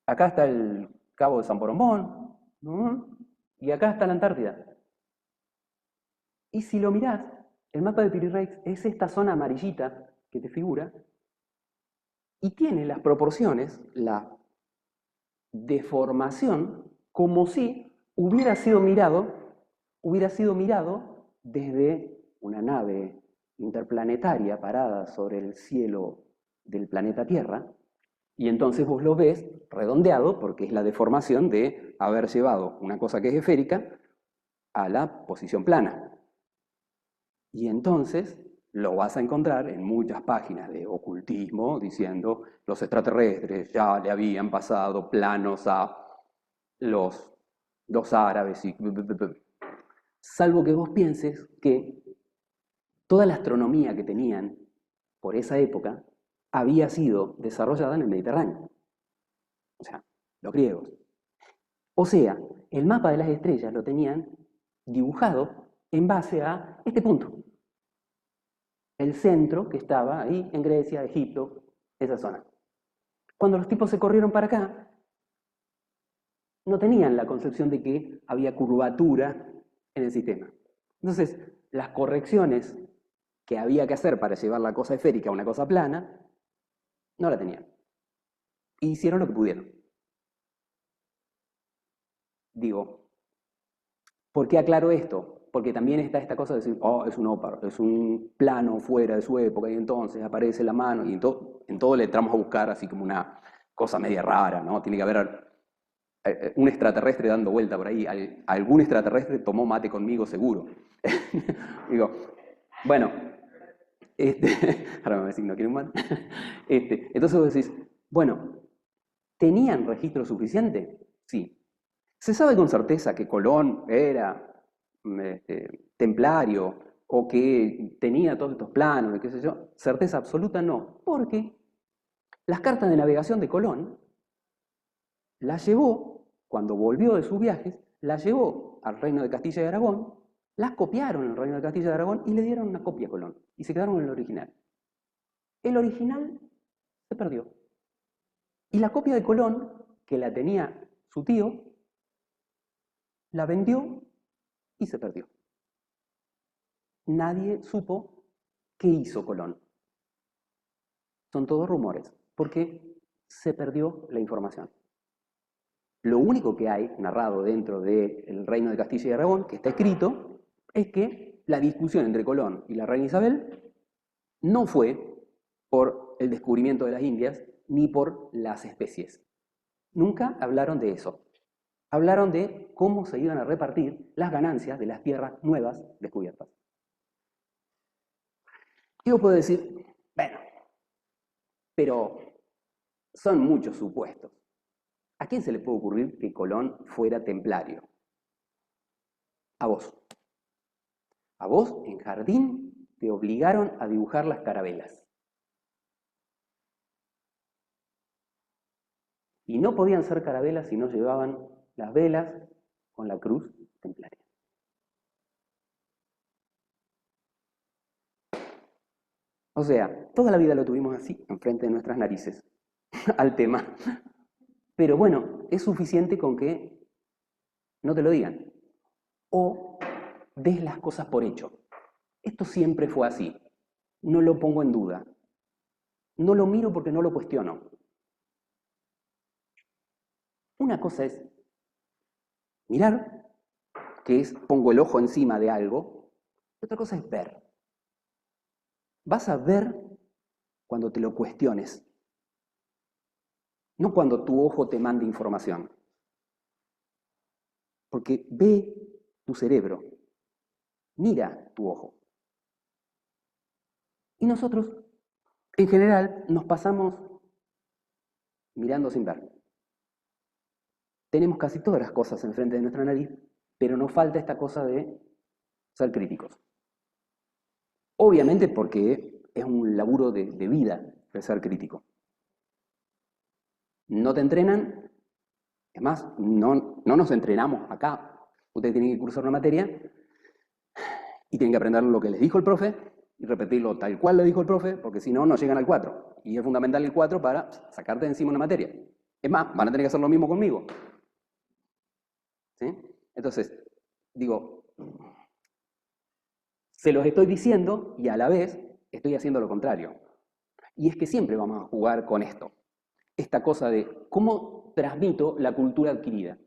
Acá está el Cabo de San Borondón, ¿no? Y acá está la Antártida. Y si lo mirás, el mapa de Piri Reis es esta zona amarillita que te figura, y tiene las proporciones, la deformación, como si hubiera sido mirado desde una nave interplanetaria parada sobre el cielo del planeta Tierra, y entonces vos lo ves redondeado porque es la deformación de haber llevado una cosa que es esférica a la posición plana. Y entonces lo vas a encontrar en muchas páginas de ocultismo diciendo los extraterrestres ya le habían pasado planos a los árabes y... Salvo que vos pienses que toda la astronomía que tenían por esa época había sido desarrollada en el Mediterráneo. O sea, los griegos. O sea, el mapa de las estrellas lo tenían dibujado en base a este punto. El centro que estaba ahí en Grecia, Egipto, esa zona. Cuando los tipos se corrieron para acá, no tenían la concepción de que había curvatura en el sistema. Entonces, las correcciones que había que hacer para llevar la cosa esférica a una cosa plana, no la tenían. Y hicieron lo que pudieron. Digo, ¿por qué aclaro esto? Porque también está esta cosa de decir, es un óparo, es un plano fuera de su época, y entonces aparece la mano, y en todo le entramos a buscar así como una cosa media rara, ¿no? Tiene que haber un extraterrestre dando vuelta por ahí. Algún extraterrestre tomó mate conmigo, seguro. Digo, bueno, ahora me va a decir, ¿no quieren mate? Entonces vos decís, bueno, ¿tenían registro suficiente? Sí. ¿Se sabe con certeza que Colón era templario o que tenía todos estos planos y qué sé yo? Certeza absoluta no, porque las cartas de navegación de Colón las llevó, cuando volvió de sus viajes, las llevó al reino de Castilla y Aragón, las copiaron en el reino de Castilla y Aragón y le dieron una copia a Colón y se quedaron en el original. El original se perdió. Y la copia de Colón, que la tenía su tío, la vendió y se perdió. Nadie supo qué hizo Colón. Son todos rumores, porque se perdió la información. Lo único que hay narrado dentro del reino de Castilla y Aragón, que está escrito, es que la discusión entre Colón y la reina Isabel no fue por el descubrimiento de las Indias ni por las especies. Nunca hablaron de eso. Hablaron de cómo se iban a repartir las ganancias de las tierras nuevas descubiertas. Yo puedo decir, bueno, pero son muchos supuestos. ¿A quién se le puede ocurrir que Colón fuera templario? A vos. A vos, en jardín, te obligaron a dibujar las carabelas. Y no podían ser carabelas si no llevaban las velas con la cruz templaria. O sea, toda la vida lo tuvimos así, enfrente de nuestras narices, al tema. Pero bueno, es suficiente con que no te lo digan. O des las cosas por hecho. Esto siempre fue así. No lo pongo en duda. No lo miro porque no lo cuestiono. Una cosa es mirar, que es pongo el ojo encima de algo. Otra cosa es ver. Vas a ver cuando te lo cuestiones. No cuando tu ojo te mande información. Porque ve tu cerebro. Mira tu ojo. Y nosotros, en general, nos pasamos mirando sin ver. Tenemos casi todas las cosas enfrente de nuestra nariz, pero nos falta esta cosa de ser críticos. Obviamente porque es un laburo de vida el ser crítico. No te entrenan, es más, no nos entrenamos acá. Ustedes tienen que cursar una materia y tienen que aprender lo que les dijo el profe y repetirlo tal cual lo dijo el profe, porque si no, no llegan al 4. Y es fundamental el 4 para sacarte de encima una materia. Es más, van a tener que hacer lo mismo conmigo. ¿Sí? Entonces, digo, se los estoy diciendo y a la vez estoy haciendo lo contrario. Y es que siempre vamos a jugar con esto. Esta cosa de cómo transmito la cultura adquirida.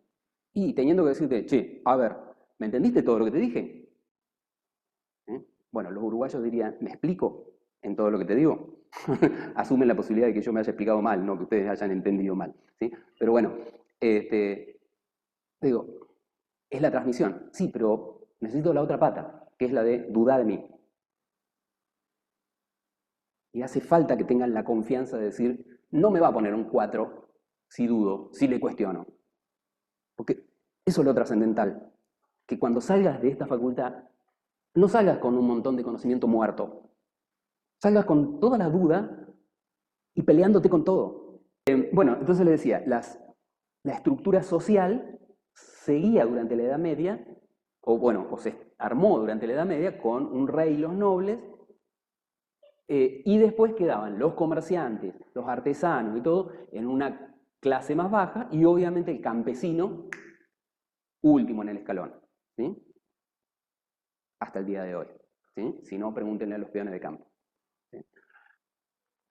Y teniendo que decirte, che, a ver, ¿me entendiste todo lo que te dije? Bueno, los uruguayos dirían, ¿me explico en todo lo que te digo? Asumen la posibilidad de que yo me haya explicado mal, no que ustedes hayan entendido mal. ¿Sí? Pero bueno, digo, es la transmisión. Sí, pero necesito la otra pata, que es la de dudar de mí. Y hace falta que tengan la confianza de decir, no me va a poner un 4 si dudo, si le cuestiono. Porque eso es lo trascendental. Que cuando salgas de esta facultad, no salgas con un montón de conocimiento muerto. Salgas con toda la duda y peleándote con todo. Bueno, entonces le decía, la estructura social seguía durante la Edad Media, o se armó durante la Edad Media con un rey y los nobles, y después quedaban los comerciantes, los artesanos y todo en una clase más baja, y obviamente el campesino último en el escalón, ¿sí? Hasta el día de hoy, ¿sí? Si no, pregúntenle a los peones de campo. ¿Sí?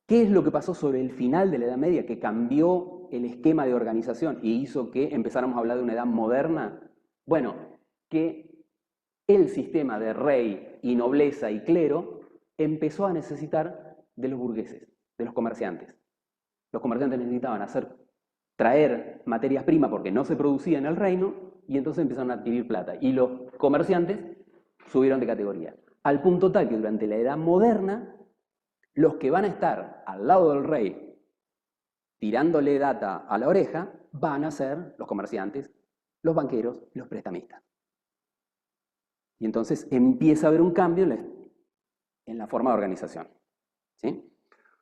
¿Qué es lo que pasó sobre el final de la Edad Media que cambió el esquema de organización y hizo que empezáramos a hablar de una edad moderna? Bueno, que el sistema de rey y nobleza y clero empezó a necesitar de los burgueses, de los comerciantes. Los comerciantes necesitaban traer materias primas porque no se producía en el reino y entonces empezaron a adquirir plata. Y los comerciantes subieron de categoría. Al punto tal que durante la Edad Moderna, los que van a estar al lado del rey tirándole data a la oreja van a ser los comerciantes, los banqueros y los prestamistas. Y entonces empieza a haber un cambio en la forma de organización. ¿Sí?